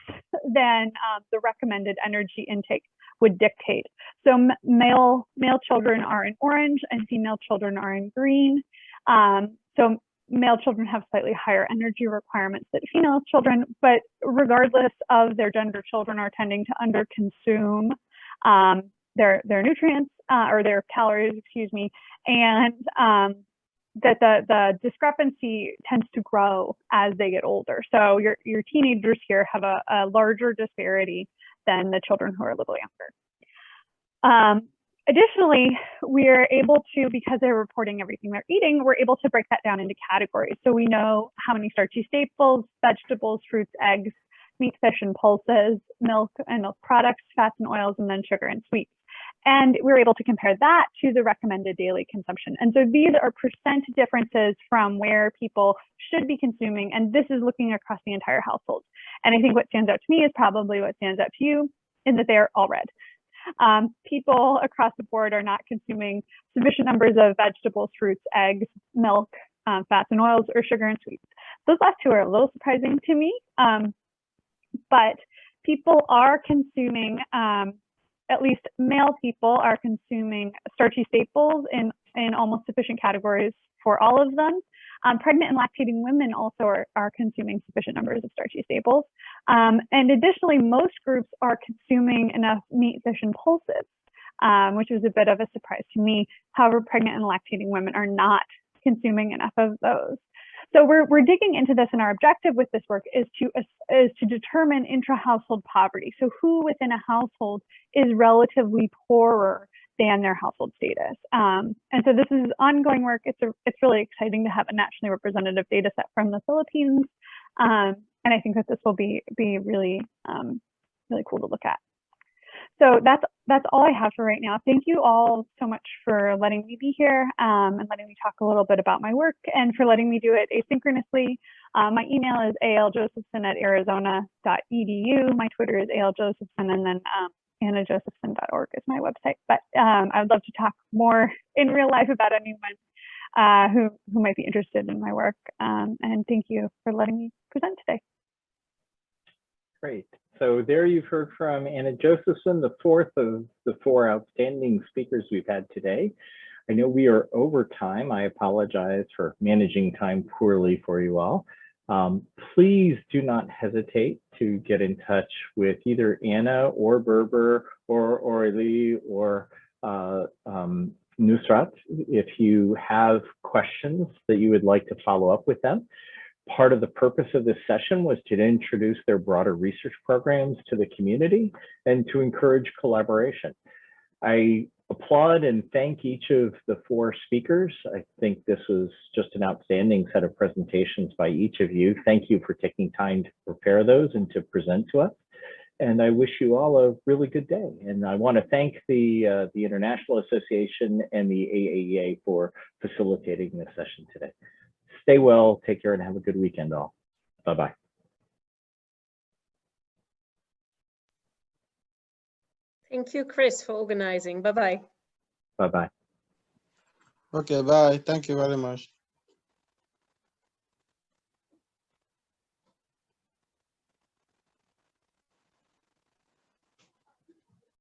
than the recommended energy intake would dictate. So male children are in orange and female children are in green. So male children have slightly higher energy requirements than female children, but regardless of their gender, children are tending to underconsume their nutrients or their calories, excuse me, and that the discrepancy tends to grow as they get older. So your teenagers here have a larger disparity than the children who are a little younger. Additionally, we're able to, because they're reporting everything they're eating, we're able to break that down into categories. So we know how many starchy staples, vegetables, fruits, eggs, meat, fish, and pulses, milk and milk products, fats and oils, and then sugar and sweets. And we're able to compare that to the recommended daily consumption. And so these are percent differences from where people should be consuming. And this is looking across the entire household. And I think what stands out to me is probably what stands out to you, is that they're all red. People across the board are not consuming sufficient numbers of vegetables, fruits, eggs, milk, fats and oils, or sugar and sweets. Those last two are a little surprising to me, but people are consuming, at least male people are consuming starchy staples in almost sufficient categories for all of them. Pregnant and lactating women also are consuming sufficient numbers of starchy staples. And additionally, most groups are consuming enough meat, fish, and pulses, which is a bit of a surprise to me. However, pregnant and lactating women are not consuming enough of those. So we're digging into this, and our objective with this work is to determine intra-household poverty. So who within a household is relatively poorer understand their household status. And so this is ongoing work. It's really exciting to have a nationally representative data set from the Philippines. And I think that this will be really, really cool to look at. So that's all I have for right now. Thank you all so much for letting me be here and letting me talk a little bit about my work and for letting me do it asynchronously. My email is aljosephson@arizona.edu. My Twitter is aljosephson, and then annajosephson.org is my website. But I would love to talk more in real life about anyone who might be interested in my work. And thank you for letting me present today. Great. So there you've heard from Anna Josephson, the fourth of the four outstanding speakers we've had today. I know we are over time. I apologize for managing time poorly for you all. Please do not hesitate to get in touch with either Anna or Berber or Ardl or Nusrat if you have questions that you would like to follow up with them. Part of the purpose of this session was to introduce their broader research programs to the community and to encourage collaboration. I applaud and thank each of the four speakers. I think this was just an outstanding set of presentations by each of you. Thank you for taking time to prepare those and to present to us. And I wish you all a really good day. And I want to thank the International Association and the IAAE for facilitating this session today. Stay well, take care, and have a good weekend all. Bye-bye. Thank you, Chris, for organizing. Bye-bye. Bye-bye. Okay, bye. Thank you very much.